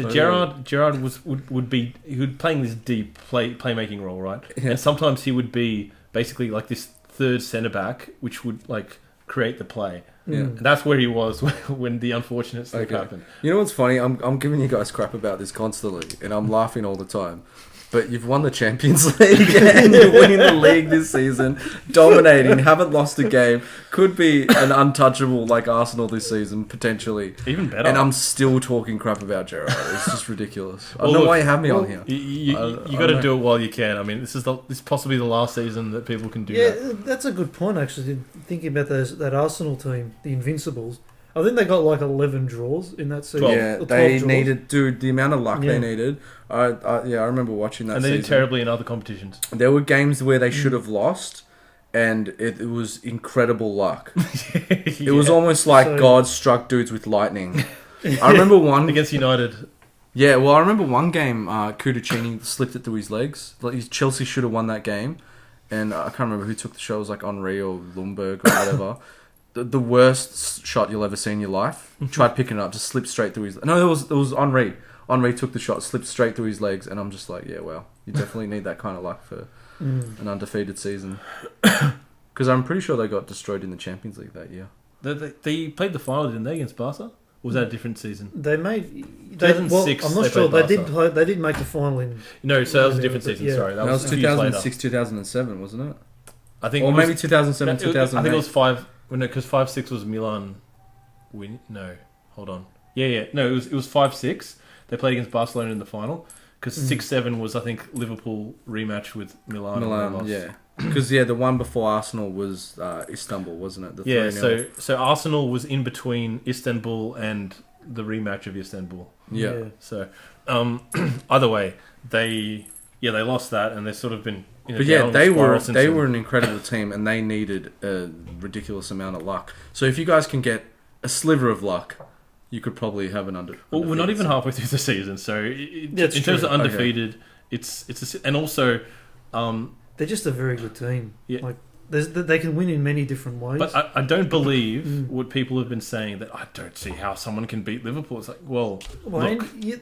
Gerard would be playing this deep playmaking role, right?
Yeah.
And sometimes he would be basically like this third centre back, which would like create the play.
Yeah.
And that's where he was when the unfortunate stuff happened.
You know what's funny? I'm giving you guys crap about this constantly, and I'm laughing all the time. But you've won the Champions League, and you're winning the league this season, dominating, haven't lost a game, could be an untouchable like Arsenal this season, potentially.
Even better.
And I'm still talking crap about Gerrard. It's just ridiculous. I don't know why you have me on here.
You got to do it while you can. I mean, this is possibly the last season that people can do that.
Yeah, that's a good point, actually. Thinking about that Arsenal team, the Invincibles. I think they got like 11 draws in that season.
Yeah, they needed, dude, the amount of luck they needed. I remember watching that
and they
season.
did terribly in other competitions.
There were games where they should have lost, and it was incredible luck. It was almost like God struck dudes with lightning. I remember one
against United.
Yeah, well, I remember one game, Cudicini slipped it through his legs. Like Chelsea should have won that game, and I can't remember who took the shot. It was like Henri or Lundberg or whatever. The worst shot you'll ever see in your life. Tried picking it up, just slipped straight through his... No, it was Henri. Henri took the shot, slipped straight through his legs, and I'm just like, yeah, well, you definitely need that kind of luck for an undefeated season. Because I'm pretty sure they got destroyed in the Champions League that year.
They played the final, didn't they, against Barca? Or was that a different season?
They made...
2006,
I'm not sure. They did make the final in...
No, so that was a different season, sorry.
That was 2006, 2007, wasn't it?
I think
or maybe 2007, 2008.
I think it was 5... Well, no, because 5-6 was Milan win. No, hold on. Yeah. No, it was 5-6. They played against Barcelona in the final. Because 6-7 was, I think, Liverpool rematch with Milan.
Yeah. Because, the one before Arsenal was Istanbul, wasn't it? The
so Arsenal was in between Istanbul and the rematch of Istanbul.
Yeah.
So, either way, they lost that, and they've sort of been...
But they were an incredible team, and they needed a ridiculous amount of luck. So if you guys can get a sliver of luck, you could probably have an under.
Well, we're not even halfway through the season, so in terms of undefeated, it's and also
they're just a very good team.
Yeah.
Like they can win in many different ways.
But I don't believe what people have been saying, that I don't see how someone can beat Liverpool. It's like, look,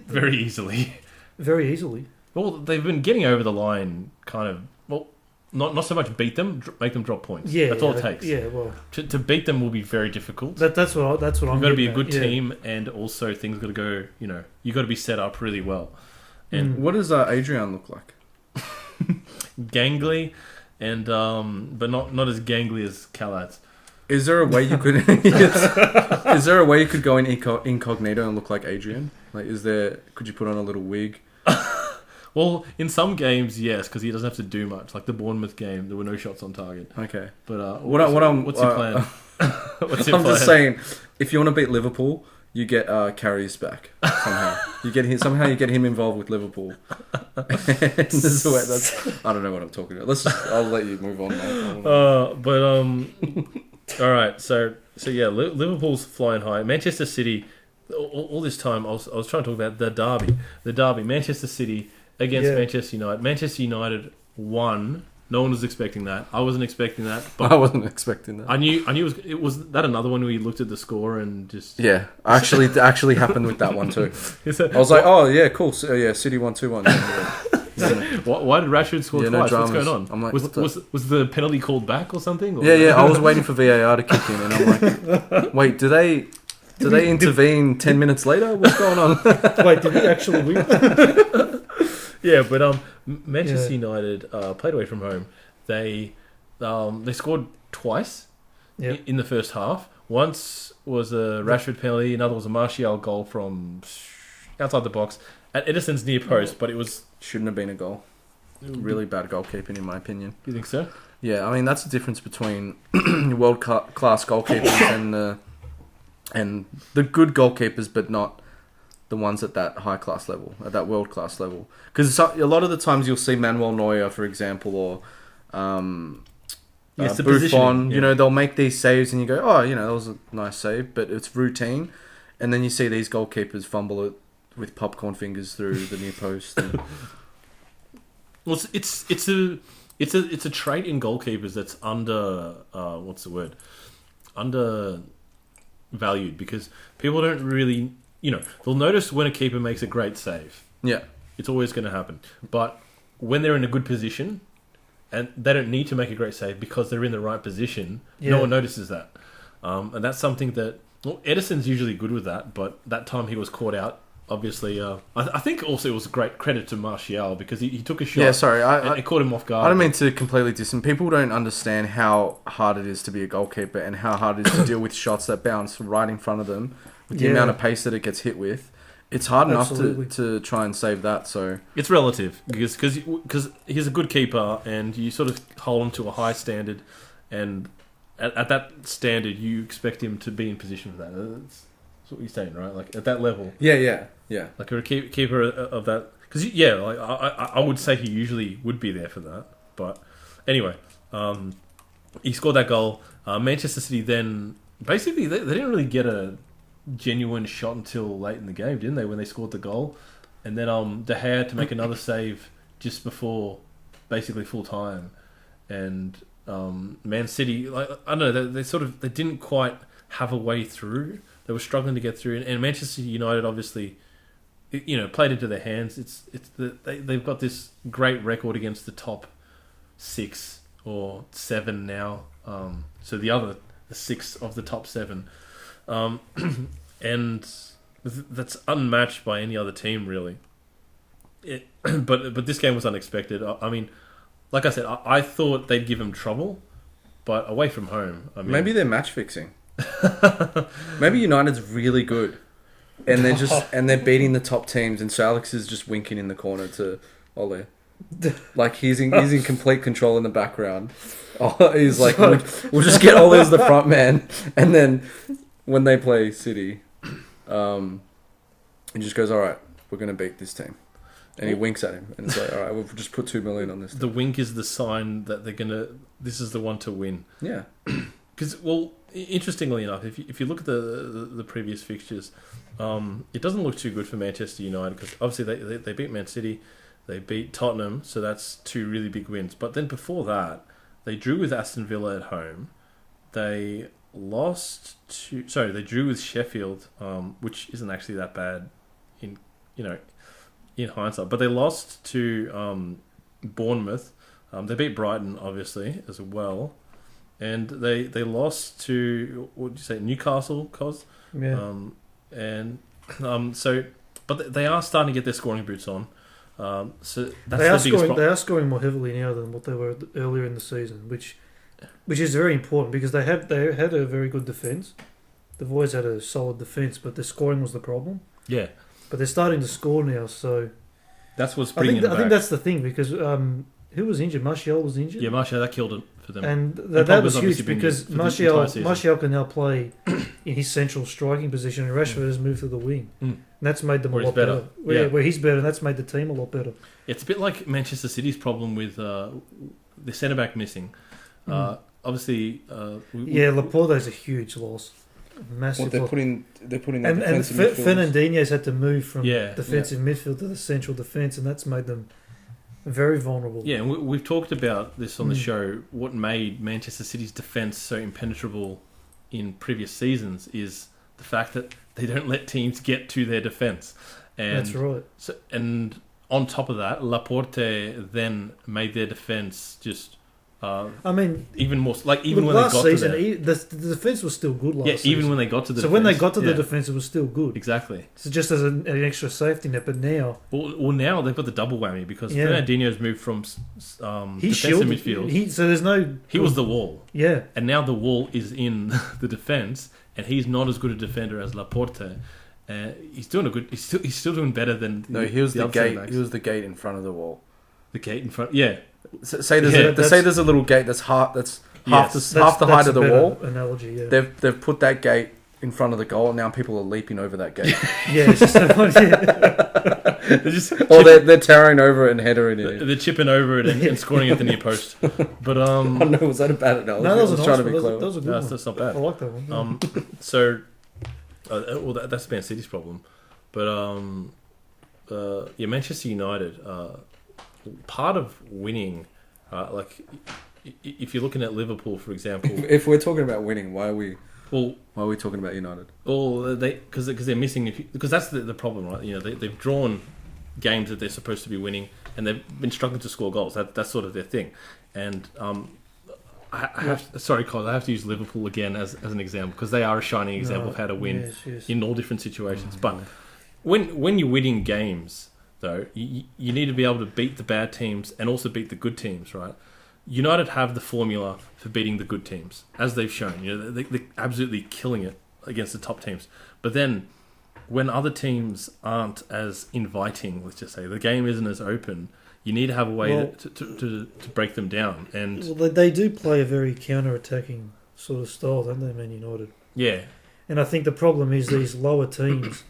very easily.
Very easily.
Well, they've been getting over the line, kind of. Well, not so much beat them, make them drop points. Yeah, that's all it takes.
Yeah, well,
to beat them will be very difficult.
That's what I'm.
You've got to be a good team, and also things got to go. You got to be set up really well. And
what does Adrian look like?
Gangly, and but not as gangly as Calat's.
Is there a way you could? Is there a way you could go in incognito and look like Adrian? Like, could you put on a little wig?
Well, in some games, yes, because he doesn't have to do much. Like the Bournemouth game, there were no shots on target.
Okay.
But what's your plan?
I'm just saying, if you want to beat Liverpool, you get Carrius back somehow. You get him involved with Liverpool. I don't know what I'm talking about. I'll let you move on now.
All right. So yeah, Liverpool's flying high. Manchester City. All this time, I was trying to talk about the derby. Manchester City against Manchester United. Manchester United won. No one was expecting that. I wasn't expecting that. But
I wasn't expecting that.
I knew it was that another one where you looked at the score and just...
Yeah, actually happened with that one too. I was like, oh yeah, cool. So, yeah, City won 2-1.
Why did Rashford score twice?
Dramas.
What's going on?
I'm like,
was the penalty called back or something? Or?
Yeah. I was waiting for VAR to kick in, and I'm like, wait, do they intervene 10 minutes later? What's going on?
Wait, did we actually win?
Yeah, but Manchester United played away from home. They scored twice in the first half. Once was a Rashford penalty, another was a Martial goal from outside the box at Edison's near post, but it was...
Shouldn't have been a goal. Really bad goalkeeping, in my opinion.
You think so?
Yeah, I mean, that's the difference between world-class goalkeepers and the good goalkeepers, but not the ones at that high-class level, at that world-class level. Because a lot of the times you'll see Manuel Neuer, for example, or Buffon, they'll make these saves and you go, oh, that was a nice save, but it's routine. And then you see these goalkeepers fumble it with popcorn fingers through the near post. And...
Well, it's a trait in goalkeepers that's undervalued because people don't really, they'll notice when a keeper makes a great save.
Yeah,
it's always going to happen. But when they're in a good position and they don't need to make a great save because they're in the right position, no one notices that. And that's something that Edison's usually good with that, but that time he was caught out. Obviously, I think also it was a great credit to Martial because he took a shot.
Yeah, sorry,
and it caught him off guard.
I don't mean to completely dissent. People don't understand how hard it is to be a goalkeeper and how hard it is to deal with shots that bounce right in front of them with the amount of pace that it gets hit with. It's hard enough to try and save that. So
it's relative because he's a good keeper and you sort of hold him to a high standard, and at that standard you expect him to be in position for that. That's what you're saying, right? Like at that level.
Yeah.
Like a keeper of that, because I would say he usually would be there for that. But anyway, he scored that goal. Manchester City then basically they didn't really get a genuine shot until late in the game, didn't they? When they scored the goal, and then De Gea to make another save just before basically full time, and Man City, like I don't know, they didn't quite have a way through. They were struggling to get through, and Manchester United obviously, played into their hands. They've got this great record against the top 6 or 7 now. So the 6 of the top 7, and that's unmatched by any other team really. But this game was unexpected. I mean, like I said, I thought they'd give them trouble, but away from home,
maybe they're match fixing. Maybe United's really good, and they're beating the top teams, and Sir Alex is just winking in the corner to Ole, like he's in complete control in the background. He's like, we'll just get Ole as the front man, and then when they play City, he just goes, "All right, we're gonna beat this team," and he winks at him, and it's like, "All right, we'll just put $2 million on this."
The wink is the sign that they're gonna. This is the one to win.
Yeah,
because interestingly enough, if you look at the previous fixtures, it doesn't look too good for Manchester United because obviously they beat Man City, they beat Tottenham, so that's 2 really big wins. But then before that, they drew with Aston Villa at home. They drew with Sheffield, which isn't actually that bad in hindsight. But they lost to Bournemouth. They beat Brighton obviously as well. And they lost to, what did you say, Newcastle, Cos?
Yeah.
But they are starting to get their scoring boots on. So that's
they are scoring more heavily now than what they were earlier in the season, which is very important because they had a very good defence. They've always had a solid defence, but the scoring was the problem.
Yeah.
But they're starting to score now, so
that's what's bringing it back.
I think that's the thing because who was injured? Martial was injured.
Yeah, Martial, that killed it for them.
And that was huge because Martial can now play in his central striking position, and Rashford has moved to the wing. And that's made them a lot better. Where he's better, and that's made the team a lot better.
It's a bit like Manchester City's problem with the centre-back missing. Obviously...
Laporte's a huge loss. Massive.
They're putting
and Fernandinho's had to move from defensive midfield to the central defence, and that's made them very vulnerable.
Yeah, and we've talked about this on the show. What made Manchester City's defence so impenetrable in previous seasons is the fact that they don't let teams get to their defence.
That's right.
So, and on top of that, Laporte then made their defence just... even more even when
last
they got
season,
to
the defence was still good last season.
Even when they got to the defence.
When they got to the defence, it was still good.
Exactly.
So just as an extra safety net, but now...
Well, now they've got the double whammy because Fernandinho's moved from defensive midfield. He was the wall.
Yeah.
And now the wall is in the defence, and he's not as good a defender as Laporte. He's doing a good... He's still doing better than...
No, he was the gate. He was the gate in front of the wall.
The gate in front... Yeah.
Say there's a little gate that's half the height of the wall.
Analogy, yeah.
They've put that gate in front of the goal, and now people are leaping over that gate.
Yeah, it's just
they're towering over it and headering it.
They're chipping over it and scoring at the near post. But
I don't know, was that a bad analogy?
No, that was
trying to be clever.
That was a good one.
That's not bad.
I like that one.
So, that's Man City's problem. But Manchester United. Part of winning, if you're looking at Liverpool, for example.
If we're talking about winning, why are we talking about United?
Well, because they're missing. Because that's the problem, right? They've drawn games that they're supposed to be winning, and they've been struggling to score goals. That's sort of their thing. And I have to use Liverpool again as an example because they are a shining example of how to win in all different situations. But when you're winning games, though, you need to be able to beat the bad teams and also beat the good teams, right? United have the formula for beating the good teams, as they've shown. They're absolutely killing it against the top teams. But then, when other teams aren't as inviting, let's just say, the game isn't as open, you need to have a way to break them down. And
they do play a very counter-attacking sort of style, don't they, Man United?
Yeah.
And I think the problem is these lower teams,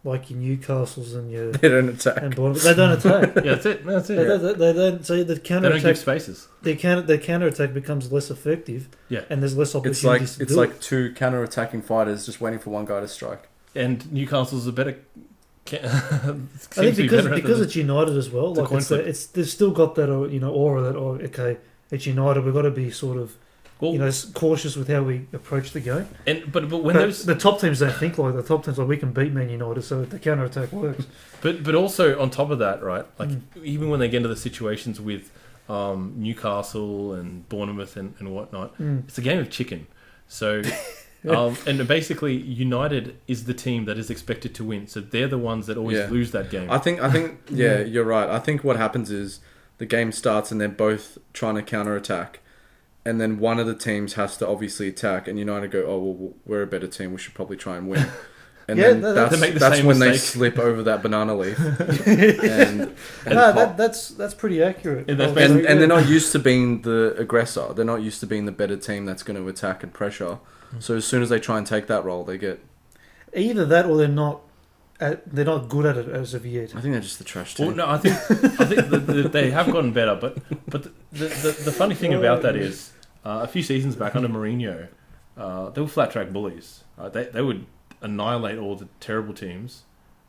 like your Newcastles and your...
They don't attack.
And they don't attack.
Yeah, that's it.
They don't. So the counter-attack...
They don't give spaces.
The counter-attack becomes less effective.
Yeah.
And there's less opportunities
It's like two counter-attacking fighters just waiting for one guy to strike.
And Newcastle's a better...
I think because it's United as well. They've still got that aura that okay, it's United. We've got to be sort of cautious with how we approach the game.
But when
the top teams don't think like the top teams we can beat Man United, so the counter attack works.
But also on top of that, right? Like even when they get into the situations with Newcastle and Bournemouth and whatnot, it's a game of chicken. So. And basically, United is the team that is expected to win, so they're the ones that always lose that game.
I think, you're right. I think what happens is the game starts and they're both trying to counter-attack, and then one of the teams has to obviously attack, and United go, "Oh, well, we're a better team. We should probably try and win." And then that's when they slip over that banana leaf.
That's pretty accurate.
And they're not used to being the aggressor. They're not used to being the better team that's going to attack and pressure. So as soon as they try and take that role, they get
either that or they're not good at it as of yet.
I think they're just the trash team.
Well, no, I think they have gotten better. But the funny thing about that is a few seasons back under Mourinho, they were flat track bullies. They would annihilate all the terrible teams,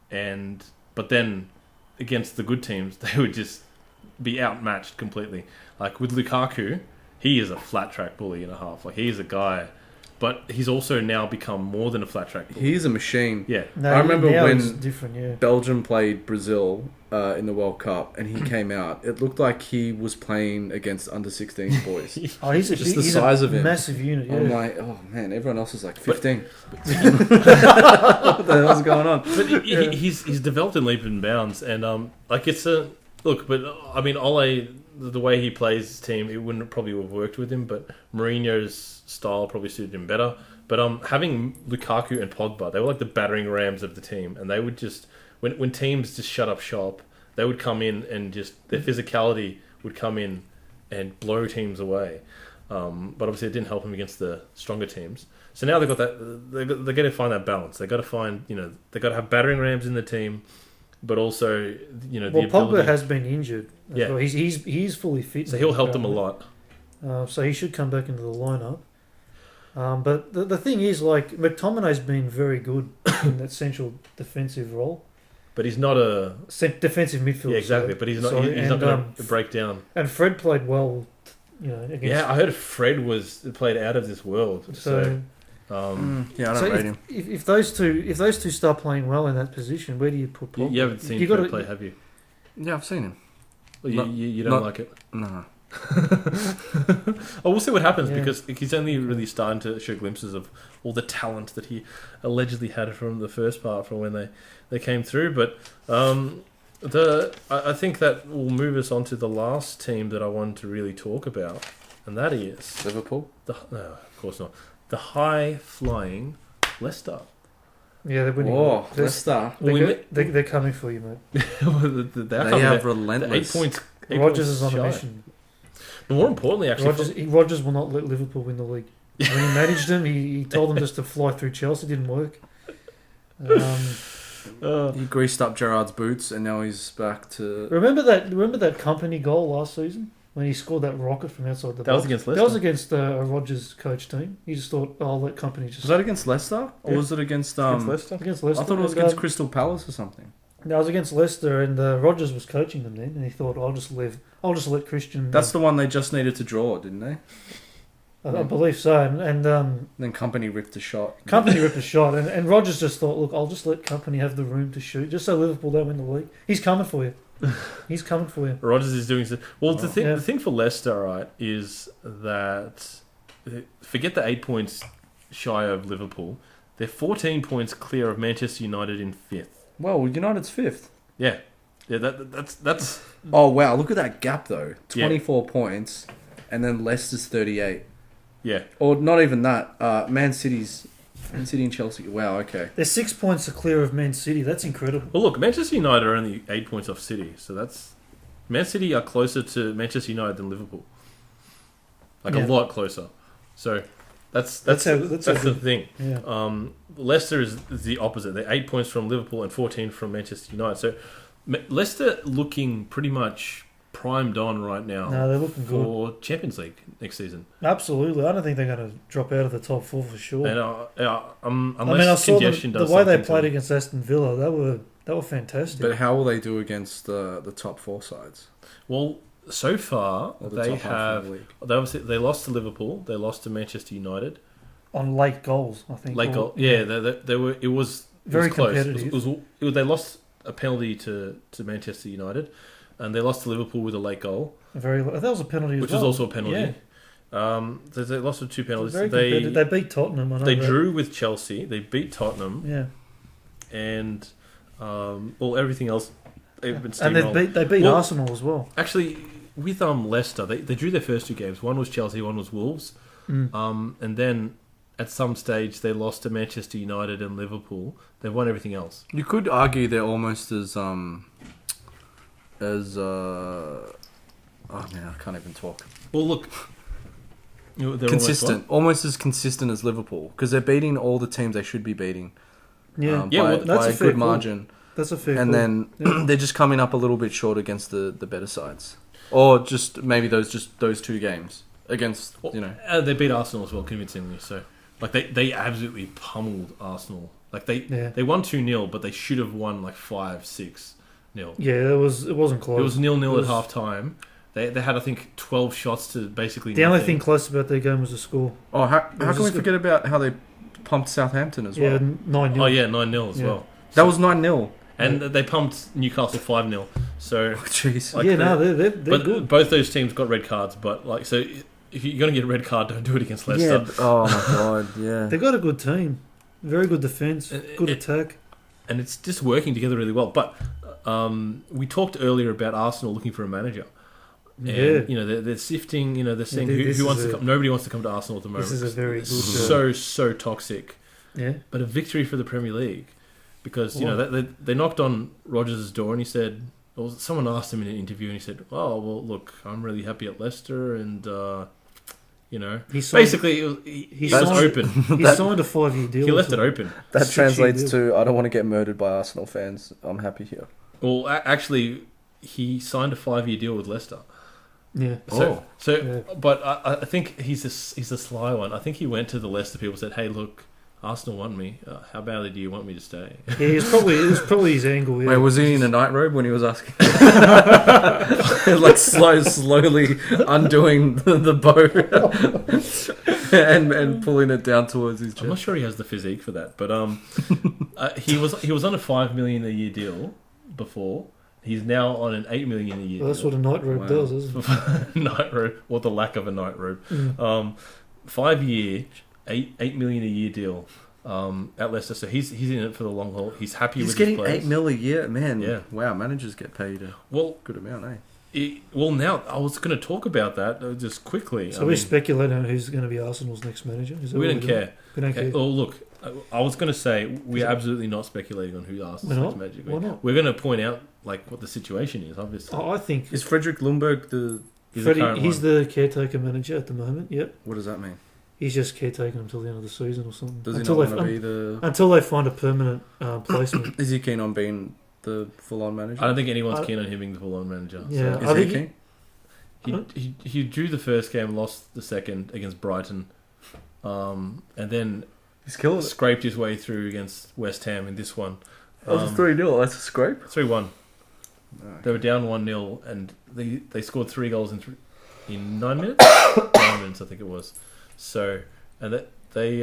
but then against the good teams, they would just be outmatched completely. Like with Lukaku, he is a flat track bully and a half. Like he is a guy. But he's also now become more than a flat track bully.
He's a machine.
Yeah.
I remember when Belgium played Brazil in the World Cup and he came out. It looked like he was playing against under-16 boys.
He's
the size of him.
Massive unit, yeah.
I'm like, oh man, everyone else is like 15. What the hell's going on?
But he's developed in leaps and bounds. And it's a... Look, but I mean, Ole... The way he plays his team, it wouldn't probably have worked with him, but Mourinho's style probably suited him better. But having Lukaku and Pogba, they were like the battering rams of the team, and they would just when teams just shut up shop, they would come in and just their physicality would come in and blow teams away. But obviously, it didn't help him against the stronger teams. So now they've got that. They're going to find that balance. They've got to find they've got to have battering rams in the team. But also, the ability...
Pogba has been injured.
Yeah.
Well. He's fully fit.
So he'll help them a lot.
So he should come back into the lineup. But the thing is, like, McTominay's been very good in that central defensive role.
But he's not a...
defensive midfielder.
Yeah, exactly. But he's not going to break down.
And Fred played well, against...
Yeah, I heard Fred played out of this world. So
I don't rate him.
If those two start playing well in that position, where do you put Pogba?
You haven't seen Fred play, have you?
Yeah, I've seen him.
Well, you don't like it?
No.
We'll see what happens because he's only really starting to show glimpses of all the talent that he allegedly had from the first part from when they came through. But I think that will move us on to the last team that I wanted to really talk about, and that is
Liverpool.
No, of course not. The high-flying Leicester.
Yeah, they're winning.
Oh, Leicester.
They're coming for you, mate.
they have relentless.
8 points.
Rodgers is on a mission.
But more importantly, actually...
Rodgers will not let Liverpool win the league. When he managed them, he told them just to fly through Chelsea. It didn't work.
He greased up Gerrard's boots, and now he's back to...
Remember that company goal last season? When he scored that rocket from outside the box.
That was against Leicester?
That was against a Rodgers coach team. He just thought, I'll let company just...
Was that against Leicester? Or was it against...
Against Leicester?
Against Leicester.
I thought it was against Crystal Palace or something.
That was against Leicester, and Rodgers was coaching them then, and he thought, I'll just let Christian.
That's the one they just needed to draw, didn't they?
I believe so, and
then Company ripped a shot.
And Rodgers just thought, look, I'll just let Company have the room to shoot, just so Liverpool don't win the league. He's coming for you.
Rodgers is doing so. Well, the thing for Leicester, right, is that forget the 8 points shy of Liverpool. They're 14 points clear of Manchester United in 5th.
Well, United's 5th.
Yeah. That's.
Oh wow! Look at that gap though. 24 points, and then Leicester's 38.
Yeah.
Or not even that. Man City and Chelsea. Wow. Okay.
They're 6 points clear of Man City. That's incredible.
Well, look, Manchester United are only 8 points off City, so that's Man City are closer to Manchester United than Liverpool. A lot closer. So. That's the thing.
Yeah.
Leicester is the opposite. They're 8 points from Liverpool and 14 from Manchester United. So Leicester looking pretty much primed on right now.
No, they're looking
for Champions League next season.
Absolutely, I don't think they're going to drop out of the top 4 for sure.
And
I saw the way they played against Aston Villa. They were fantastic.
But how will they do against the top 4 sides?
Well, so far they lost to Liverpool, they lost to Manchester United
on late goals. I think
they were. It was
very
close.
competitive.
They lost a penalty to Manchester United, and they lost to Liverpool with a late goal.
That was a penalty,
which was also a penalty. Yeah. They lost with 2 penalties.
They beat Tottenham.
They drew with Chelsea. They beat Tottenham.
Yeah,
and everything else.
And they beat Arsenal as well.
Actually, with Leicester, they drew their first 2 games. One was Chelsea, one was Wolves. And then at some stage they lost to Manchester United and Liverpool. They've won everything else.
You could argue they're almost as I can't even talk.
Well, look, they're
consistent, almost as consistent as Liverpool because they're beating all the teams they should be beating.
Yeah,
by a good margin.
That's a fair.
And then they're just coming up a little bit short against the better sides, or just maybe those 2 games against
they beat Arsenal as well convincingly. So they absolutely pummeled Arsenal. They won 2-0, but they should have won 5-6-0.
Yeah, it wasn't close.
It was 0-0 at half time. They had, I think, 12 shots to basically
the only thing close about their game was the score.
Oh, how can we forget about how they pumped Southampton as well?
Yeah, 9-0.
Oh, yeah, 9-0 as well.
That was 9-0.
And they pumped Newcastle 5-0. So,
jeez.
They're good.
Both those teams got red cards, but so if you're going to get a red card, don't do it against Leicester.
Yeah. Oh my god, yeah.
They've got a good team. Very good defence, good attack.
And it's just working together really well. But we talked earlier about Arsenal looking for a manager. And, they're sifting, they're saying who wants to come. Nobody wants to come to Arsenal at the moment.
This is a very good...
So toxic.
Yeah.
But a victory for the Premier League. Because, they knocked on Rodgers' door and he said... Well, someone asked him in an interview and he said, oh, well, look, I'm really happy at Leicester and... he was open.
He signed a 5-year deal.
He left it open.
That translates to, I don't want to get murdered by Arsenal fans. I'm happy here.
Well, actually, he signed a 5-year deal with Leicester.
Yeah.
But I think he's a sly one. I think he went to the Leicester people and said, hey, look, Arsenal want me. How badly do you want me to stay?
Yeah, it was probably his angle. Yeah.
Wait, was he in a night robe when he was asking? Slowly undoing the bow and pulling it down towards his chest.
I'm not sure he has the physique for that, but he was on a $5 million a year deal before. He's now on an $8 million a year.
Well, that's what a night robe does, isn't it?
Night robe, or the lack of a night robe. 5-year. $8 million a year deal at Leicester, so he's in it for the long haul. He's happy with his players.
He's getting $8 million a year, man.
Yeah,
wow, managers get paid a good amount, eh?
Now I was going to talk about that just quickly.
So we're speculating on who's going to be Arsenal's next manager.
We don't care.
We don't care.
Oh, look, I was going to say we're absolutely not speculating on who Arsenal's next manager.
Why not?
We're going to point out what the situation is. Obviously,
I think
is Frederick Lundberg
he's the caretaker manager at the moment. Yep.
What does that mean?
He's just caretaking until the end of the season or something.
Does he not want to be
until they find a permanent placement?
Is he keen on being the full-on manager?
I don't think anyone's keen on him being the full-on manager.
Yeah,
so. Is he keen?
He drew the first game, lost the second against Brighton, and then
he's killing
scraped his way through against West Ham in this one.
That was 3-0. That's a scrape.
3-1.
No,
They were down 1-0, and they scored 3 goals in 9 minutes. 9 minutes, I think it was. So, and they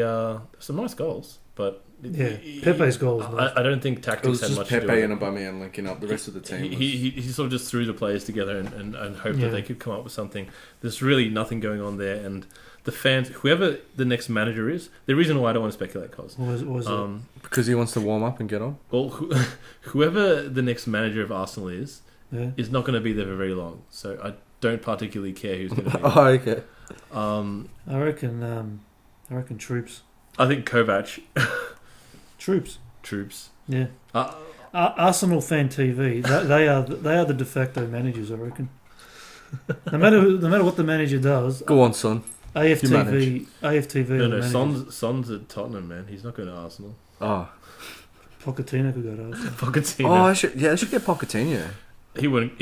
some nice goals, but
Pepe's goals.
I don't think
It
tactics
was
had
just
much to do
Pepe
with
and
it.
Aubameyang linking up. The rest of the team.
He sort of just threw the players together and hoped that they could come up with something. There's really nothing going on there, and the fans, whoever the next manager is, the reason why I don't want to speculate, cause
Because he wants to warm up and get on.
well, whoever the next manager of Arsenal is
yeah.
not going to be there for very long. So I don't particularly care who's going to be.
Oh, okay.
I reckon Troops.
I think Kovac.
Troops. Yeah.
Uh,
Arsenal Fan TV. They are the de facto managers. I reckon. No matter what the manager does.
Go on, son.
AFTV.
No. Son's at Tottenham, man. He's not going to Arsenal.
Oh.
Pochettino could go to Arsenal.
Pochettino.
Oh, I should get Pochettino.
He wouldn't.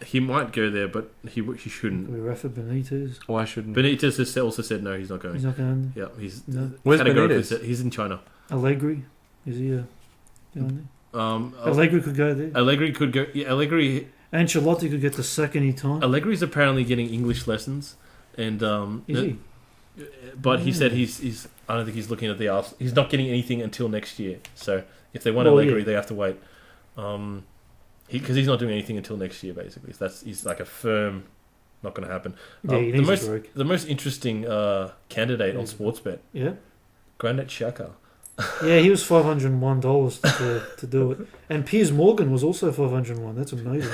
He might go there, but he shouldn't.
Could be Rafa Benitez.
Why shouldn't?
Benitez has also said no. He's not going.
He's not going.
Yeah, he's.
No.
Where's
categorically
Benitez?
said- He's in China.
Allegri. Is he going there?
Um,
Allegri could go there.
Allegri could go. Yeah, Allegri.
Ancelotti could get the sack any time.
Allegri's apparently getting English lessons, and
Is he?
But he said he's. I don't think he's looking at the Arsenal. He's not getting anything until next year. So if they want Allegri, they have to wait. Because he's not doing anything until next year, basically. So he's like a firm, not going to happen.
Yeah, he needs a break.
The most interesting candidate on Sportsbet,
Yeah.
Granit Xhaka.
Yeah, he was $501 to do it, and Piers Morgan was also $501. That's amazing.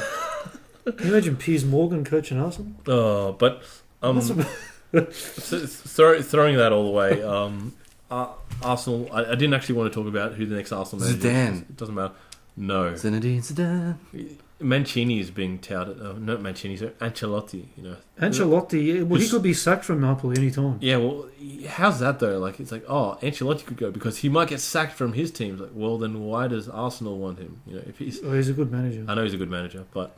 Can you imagine Piers Morgan coaching Arsenal?
Oh, but throwing that all the way. Arsenal. I didn't actually want to talk about who the next Arsenal manager is.
Zidane.
It doesn't matter. No.
Zinedine Zidane.
Mancini is being touted. Not Mancini, so Ancelotti. You know.
Ancelotti. Well, he could be sacked from Napoli any time.
Yeah, well, how's that though? Like, it's like, oh, Ancelotti could go because he might get sacked from his team. Like, well, then why does Arsenal want him? You know, if he's
a good manager.
I know he's a good manager, but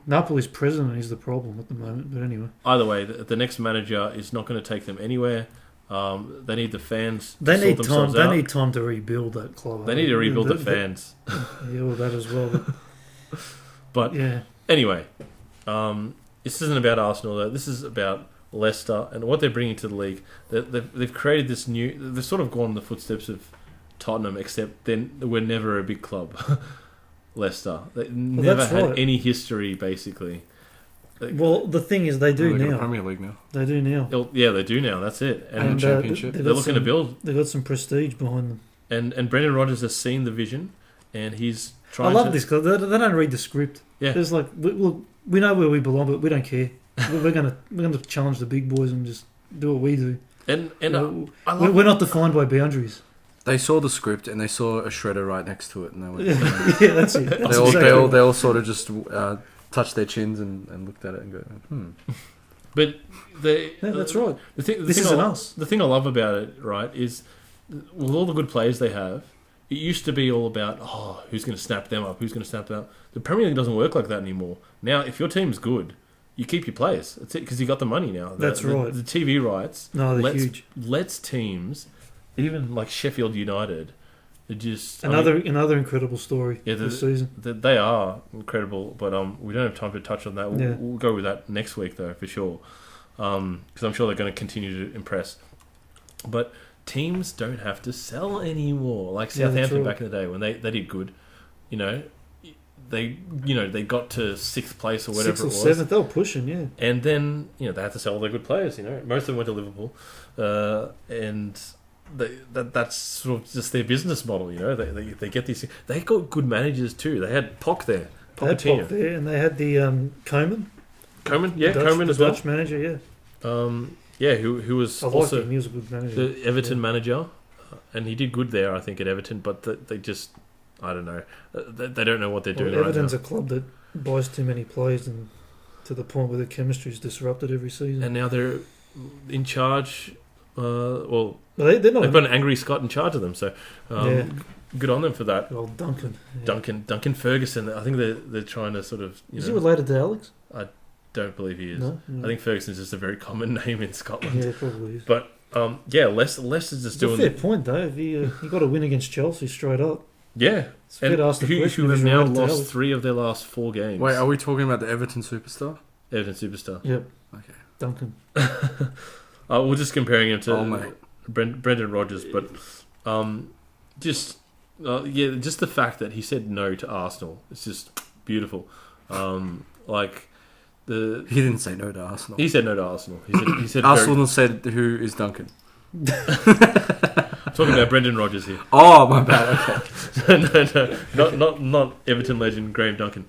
Napoli's president is the problem at the moment. But anyway,
either way, the next manager is not going to take them anywhere. They need the fans.
They
to
need
sort
time.
themselves
They
out.
need time to rebuild that club.
They need to rebuild the fans.
Yeah, well, that as well.
But
yeah.
Anyway, this isn't about Arsenal though. This is about Leicester and what they're bringing to the league. They've created this new. They've sort of gone in the footsteps of Tottenham, except then we're never a big club. Leicester, they never had any history basically.
Well, the thing is, they do now.
Premier League now.
They do now.
Yeah, they do now. That's it.
And Championship.
They're looking to build.
They've got some prestige behind them.
And Brendan Rodgers has seen the vision, and he's trying.
I love this because they don't read the script.
Yeah,
it's like we know where we belong, but we don't care. we're gonna challenge the big boys and just do what we do.
And
we're not defined by boundaries.
They saw the script and they saw a shredder right next to it, and they went,
yeah, that's it.
They all sort of just touched their chins and looked at it and go,
But
that's right.
This isn't us. The thing I love about it, right, is with all the good players they have, it used to be all about, who's going to snap them up, who's going to snap them up. The Premier League doesn't work like that anymore. Now, if your team's good, you keep your players. That's it, because you got the money now.
That's right.
The TV rights.
They're huge.
Lets teams, even like Sheffield United, just
another incredible story this season.
They are incredible, but we don't have time to touch on that. We'll go with that next week though, for sure, because I'm sure they're going to continue to impress. But teams don't have to sell anymore, like Southampton back in the day when they did good. You know, they got to 6th place or whatever
6th or 7th. They were pushing, yeah.
And then they had to sell all their good players. You know, most of them went to Liverpool, and. That's sort of just their business model, you know. They get these. They got good managers too. They had Poch there, Pochettino
there, and they had the Koeman.
Koeman as well.
Dutch manager,
yeah. Who was also
he was a good manager.
The Everton manager, and he did good there, I think, at Everton. But they just, I don't know, they don't know what they're doing.
Everton's
right
a club that buys too many players, and to the point where the chemistry is disrupted every season.
And now they're in charge.
They've
got an angry Scott in charge of them, so good on them for that.
Good old Duncan.
Duncan Ferguson. I think they're trying to sort of.
Is he related to Alex?
I don't believe he is.
No?
I think Ferguson's just a very common name in Scotland.
Yeah, probably is.
But Leicester's just doing.
It's a fair point though. If you got to win against Chelsea straight up.
Yeah.
It's fair to ask the
who
question,
have
who's
now
right to
lost
tell.
3 of their last 4 games.
Wait, are we talking about the Everton superstar?
Everton superstar.
Yep.
Okay.
Duncan.
We're just comparing him to
mate.
Brendan Rodgers, but just the fact that he said no to Arsenal, it's just beautiful.
He didn't say no to Arsenal.
He said no to Arsenal. He said
Arsenal said, who is Duncan?
I'm talking about Brendan Rodgers here.
Oh, my bad. Okay.
no, not Everton legend Graham Duncan.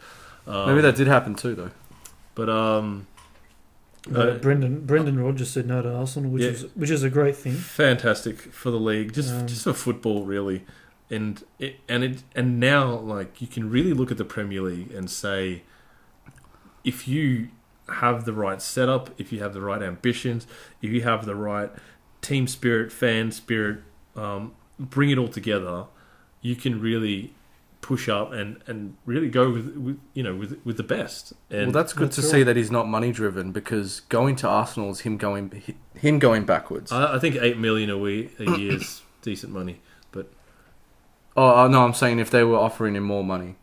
Maybe that did happen too, though.
But
Brendan Rodgers said no to Arsenal, which is a great thing.
Fantastic for the league, just for football, really. And now, like, you can really look at the Premier League and say, if you have the right setup, if you have the right ambitions, if you have the right team spirit, fan spirit, bring it all together, you can really push up and really go with the best. And
well, that's good to see that he's not money driven, because going to Arsenal is him going backwards.
I think 8 million a year is decent money. But
no, I'm saying if they were offering him more money.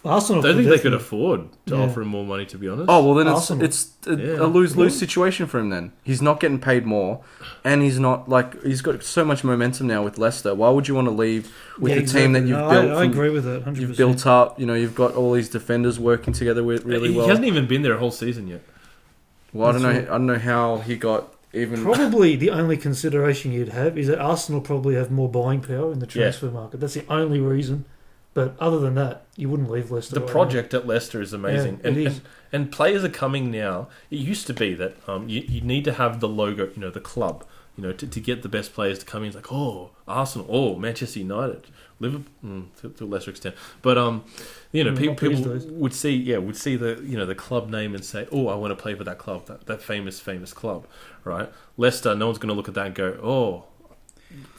Arsenal,
I don't think they could afford to offer him more money, to be honest.
Oh, well, then
Arsenal.
it's a lose-lose situation for him then. He's not getting paid more, and he's got so much momentum now with Leicester. Why would you want to leave with the team that you've built?
I agree with that, 100%.
You've built up, you've got all these defenders working together really well.
He hasn't even been there a whole season yet.
Well, I don't know how he got even...
Probably the only consideration you'd have is that Arsenal probably have more buying power in the transfer market. That's the only reason. But other than that, you wouldn't leave Leicester.
The project at Leicester is amazing.
Yeah,
and players are coming now. It used to be that you need to have the logo, the club, to get the best players to come in. It's like, Arsenal, Manchester United, Liverpool, to a lesser extent. But, people would see the club name and say, I want to play for that club, that famous club, right? Leicester, no one's going to look at that and go,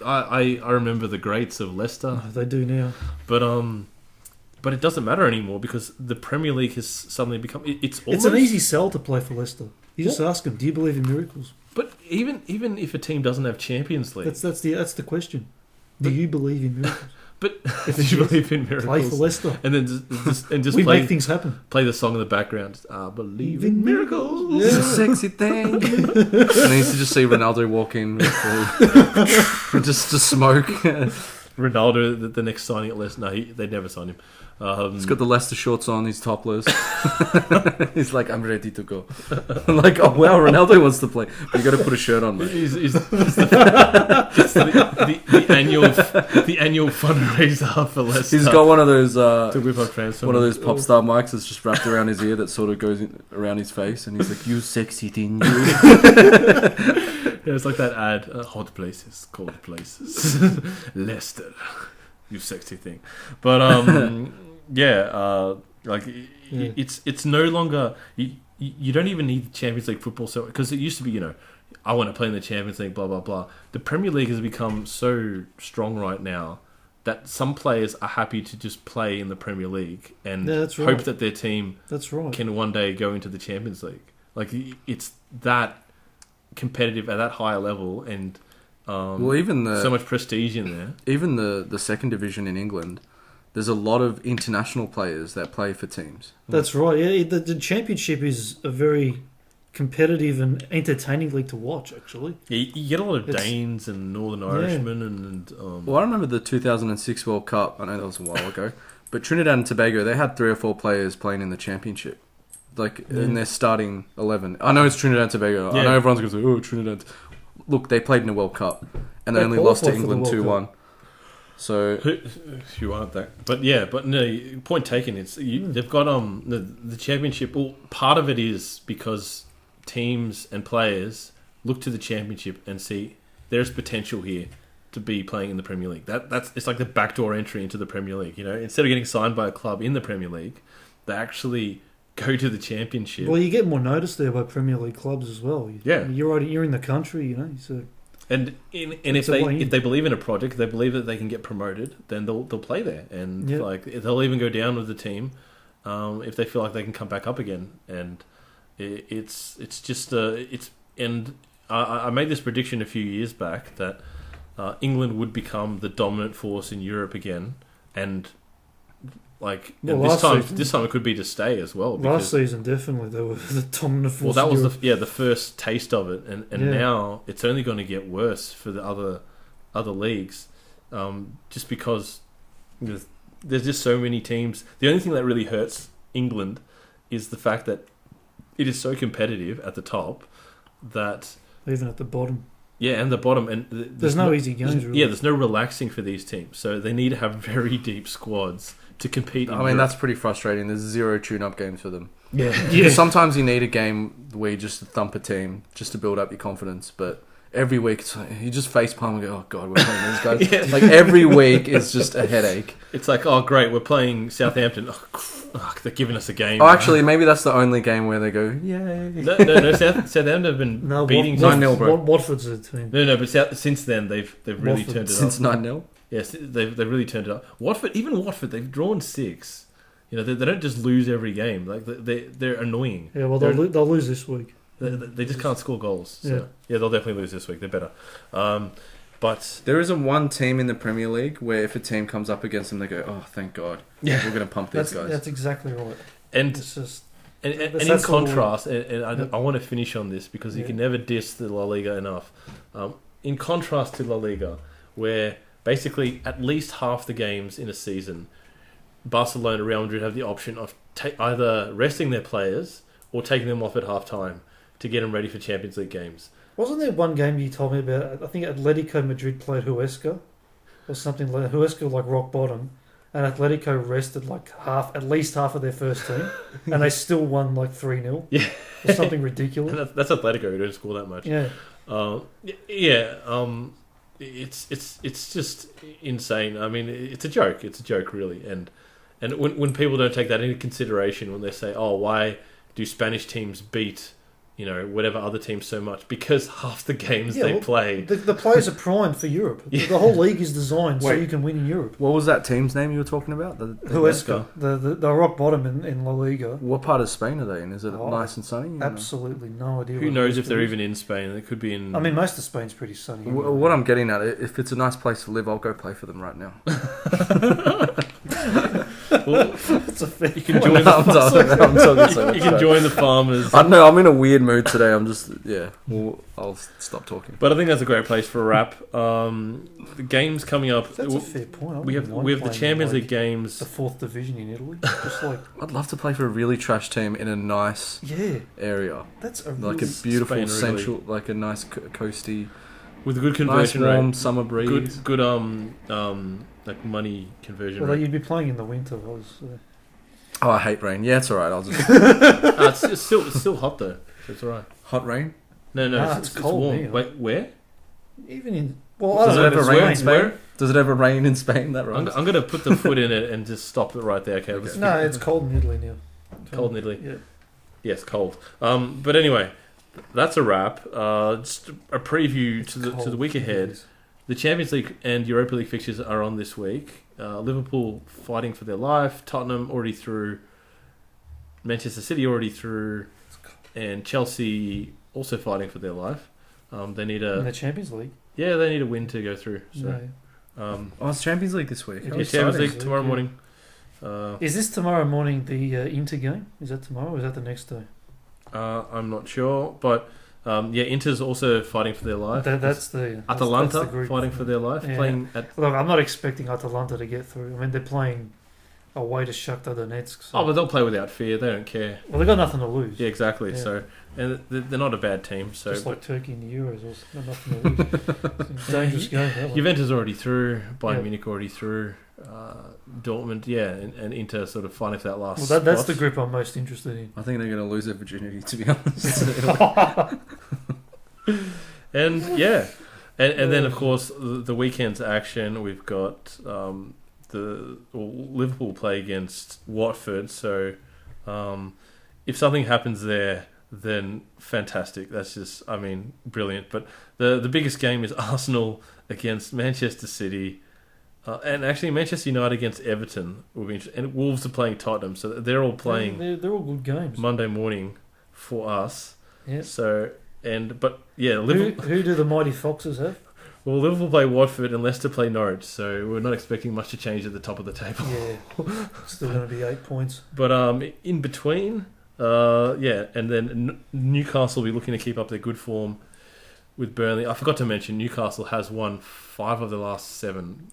I remember the greats of Leicester.
They do now,
but it doesn't matter anymore because the Premier League has suddenly become. It's
an easy sell to play for Leicester. You just ask them, do you believe in miracles?
But even if a team doesn't have Champions League,
that's the question. Do you believe in miracles?
But if you believe in miracles,
play for Leicester,
and then just
we
play,
make things happen.
Play the song in the background. I believe in miracles.
It's a sexy thing. And I used to just see Ronaldo walk in just to smoke.
Ronaldo, the next signing at Leicester. No, they'd never sign him.
He's got the Leicester shorts on. He's topless. He's like, I'm ready to go. I'm like, oh wow, Ronaldo wants to play, but you got to put a shirt on, mate.
It's the annual fundraiser for Leicester.
He's got one of those
to whip up transfer.
One of those pop star mics that's just wrapped around his ear that sort of goes around his face, and he's like, "You sexy thing, you."
Yeah, it's like that ad, hot places, cold places, Leicester, you sexy thing. But it's no longer you don't even need the Champions League football, so because it used to be I want to play in the Champions League, blah blah blah. The Premier League has become so strong right now that some players are happy to just play in the Premier League and hope that their team can one day go into the Champions League. Like it's that competitive at that higher level, and
even
so much prestige in there.
Even the second division in England, there's a lot of international players that play for teams.
That's right. Yeah, the Championship is a very competitive and entertaining league to watch. Actually,
you get a lot of Danes and Northern Irishmen, and
well, I remember the 2006 World Cup. I know that was a while ago, but Trinidad and Tobago, they had 3 or 4 players playing in the Championship. In their starting 11. I know it's Trinidad and Tobago. Yeah. I know everyone's going to say, oh, Trinidad. Look, they played in the World Cup, and they only lost to England 2-1. So
you aren't that. But no, point taken. They've got the Championship. Well, part of it is because teams and players look to the Championship and see there's potential here to be playing in the Premier League. It's like the backdoor entry into the Premier League. Instead of getting signed by a club in the Premier League, they actually go to the Championship.
Well, you get more notice there by Premier League clubs as well. You're in the country, so.
And if they believe in a project, if they believe that they can get promoted, then they'll play there, and they'll even go down with the team if they feel like they can come back up again. And I made this prediction a few years back that England would become the dominant force in Europe again. and like
Well,
this time it could be to stay as well.
Last season, definitely they were the dominant force.
Well, that was
Europe.
the first taste of it, and now it's only going to get worse for the other leagues, just because there's just so many teams. The only thing that really hurts England is the fact that it is so competitive at the top that
even at the bottom.
Yeah, and the bottom, and
there's no easy games. Really.
Yeah, there's no relaxing for these teams, so they need to have very deep squads to compete.
I mean, that's pretty frustrating. There's 0 tune-up games for them.
Yeah.
Sometimes you need a game where you just thump a team just to build up your confidence, but every week it's like, you just facepalm and go, oh god, we're playing these guys.
Yeah.
Like every week is just a headache.
It's like, oh great, we're playing Southampton. Oh, they're giving us a game.
Oh, actually, maybe that's the only game where they go, yay.
No. Southampton have been beating
9-0, bro.
Watford's a team.
No, but since then they've really turned it up.
Since 9-0.
Yes, they've really turned it up. Watford, they've drawn 6. You know, they don't just lose every game. Like they're annoying.
Yeah, well, they'll lose this week.
They just can't score goals. So, yeah, they'll definitely lose this week. They're better. But
there isn't one team in the Premier League where if a team comes up against them, they go, "Oh, thank God, we're going to pump these guys."
That's exactly right.
And
it's just,
and in contrast, I want to finish on this because you can never diss the La Liga enough. In contrast to La Liga, where basically at least half the games in a season, Barcelona, Real Madrid have the option of either resting their players or taking them off at half time to get them ready for Champions League games.
Wasn't there one game you told me about? I think Atletico Madrid played Huesca or something like Huesca, like rock bottom, and Atletico rested like at least half of their first team, and they still won like 3-0.
Yeah,
or something ridiculous.
That's Atletico who don't score that much.
Yeah,
It's just insane. I mean, it's a joke. It's a joke, really. And when people don't take that into consideration when they say, "Oh, why do Spanish teams beat whatever other teams so much?" Because half the games they play,
the players are primed for Europe. Yeah. The whole league is designed so you can win in Europe.
What was that team's name you were talking about?
Huesca, the rock bottom in La Liga.
What part of Spain are they in? Is it nice and sunny?
Absolutely no idea.
Who knows if they're even in Spain? They could be in.
I mean, most of Spain's pretty sunny.
What I'm getting at, if it's a nice place to live, I'll go play for them right now.
Well,
that's a fair.
You can join. You can join the farmers.
I don't know. I'm in a weird mood today. I'm just I'll stop talking.
But I think that's a great place for a wrap. The games coming up.
That's a fair point.
We have the Champions League games.
The 4th division in Italy. Just like
I'd love to play for a really trash team in a nice area.
That's a
like a beautiful Spain, central, really. Like a nice coasty
with a good conversion
nice, warm
rate.
Summer breeze.
Good like money conversion rate.
Well, you'd be playing in the winter.
Oh, I hate rain. Yeah, it's alright. I'll just.
It's still hot though. So it's alright.
Hot rain?
No, it's cold. Warm. Here. Wait, where?
Even in
does it ever rain in Spain? Does it ever rain in Spain? That right?
I'm going to put the foot in it and just stop it right there. Okay.
No, it's cold in Italy now.
Cold in Italy.
Yeah.
Yes, cold. But anyway, that's a wrap. Just a preview to the week ahead. The Champions League and Europa League fixtures are on this week. Liverpool fighting for their life. Tottenham already through. Manchester City already through. And Chelsea also fighting for their life. They need
in the Champions League?
Yeah, they need a win to go through. So,
it's Champions League this week.
Yeah, Champions League tomorrow morning.
Is this tomorrow morning the Inter game? Is that tomorrow or is that the next day?
I'm not sure, but Inter's also fighting for their life.
That's the
Atalanta
that's the group
fighting for their life.
Yeah.
Playing at.
Look, I'm not expecting Atalanta to get through. I mean, they're playing away to Shakhtar Donetsk. So.
Oh, but they'll play without fear. They don't care.
Well, they've got nothing to lose.
Yeah, exactly. Yeah. So, and they're not a bad team. So
just like Turkey in the Euros, also got nothing to lose. Dangerous game. That one.
Juventus already through. Bayern Munich already through. Dortmund, and Inter sort of fighting for that last.
Well, that's the group I'm most interested in.
I think they're going to lose their virginity, to be honest.
And then of course the weekend's action. We've got Liverpool play against Watford. So if something happens there, then fantastic. That's just, brilliant. But the biggest game is Arsenal against Manchester City. And actually, Manchester United against Everton will be interesting. And Wolves are playing Tottenham, so they're all playing.
They're all good games.
Monday morning for us.
Yeah.
So Liverpool.
Who do the Mighty Foxes have?
Well, Liverpool play Watford and Leicester play Norwich, so we're not expecting much to change at the top of the table.
Yeah, still going to be 8 points.
But in between, and then Newcastle will be looking to keep up their good form with Burnley. I forgot to mention Newcastle has won 5 of the last 7.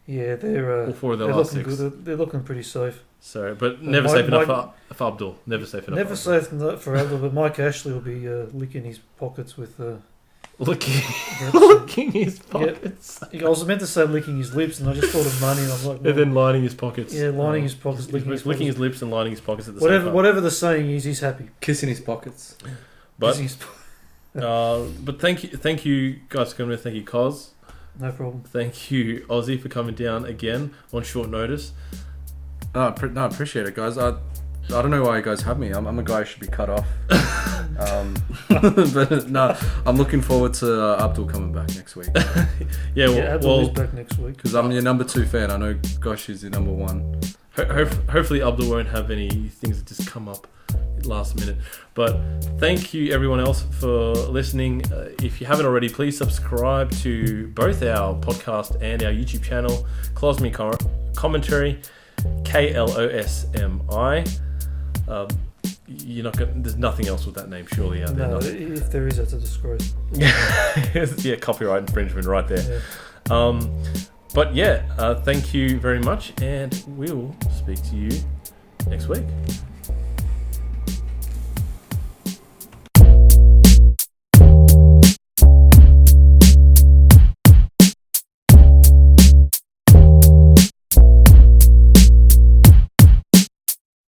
Yeah, they're
all 4 of the
they're
last
looking
6.
good. They're looking pretty safe.
So, but never safe enough for Abdul. Never safe enough.
Never safe enough for Abdul, but Mike Ashley will be licking his pockets with.
Licking his pockets.
Yeah, I was meant to say licking his lips, and I just thought of money, and I'm like,
and then lining his pockets.
Yeah, lining his pockets, licking
his lips and lining his pockets at the same time.
Whatever the saying is, he's happy.
Kissing his pockets.
But but thank you guys for coming in. Thank you, Cos.
No problem.
Thank you, Ozzie, for coming down again on short notice.
I appreciate it, guys. I don't know why you guys have me. I'm a guy who should be cut off. But no, I'm looking forward to Abdul coming back next week.
Abdul is back next week.
Because I'm your number 2 fan. I know Gosh is your number 1.
Hopefully Abdul won't have any things that just come up last minute. But thank you everyone else for listening. If you haven't already, please subscribe to both our podcast and our YouTube channel, Klosmi Commentary, KLOSMI. There's nothing else with that name, surely, out there.
No, if there is, that's a disgrace.
Yeah, copyright infringement right there. Yeah. Thank you very much, and we'll speak to you next week.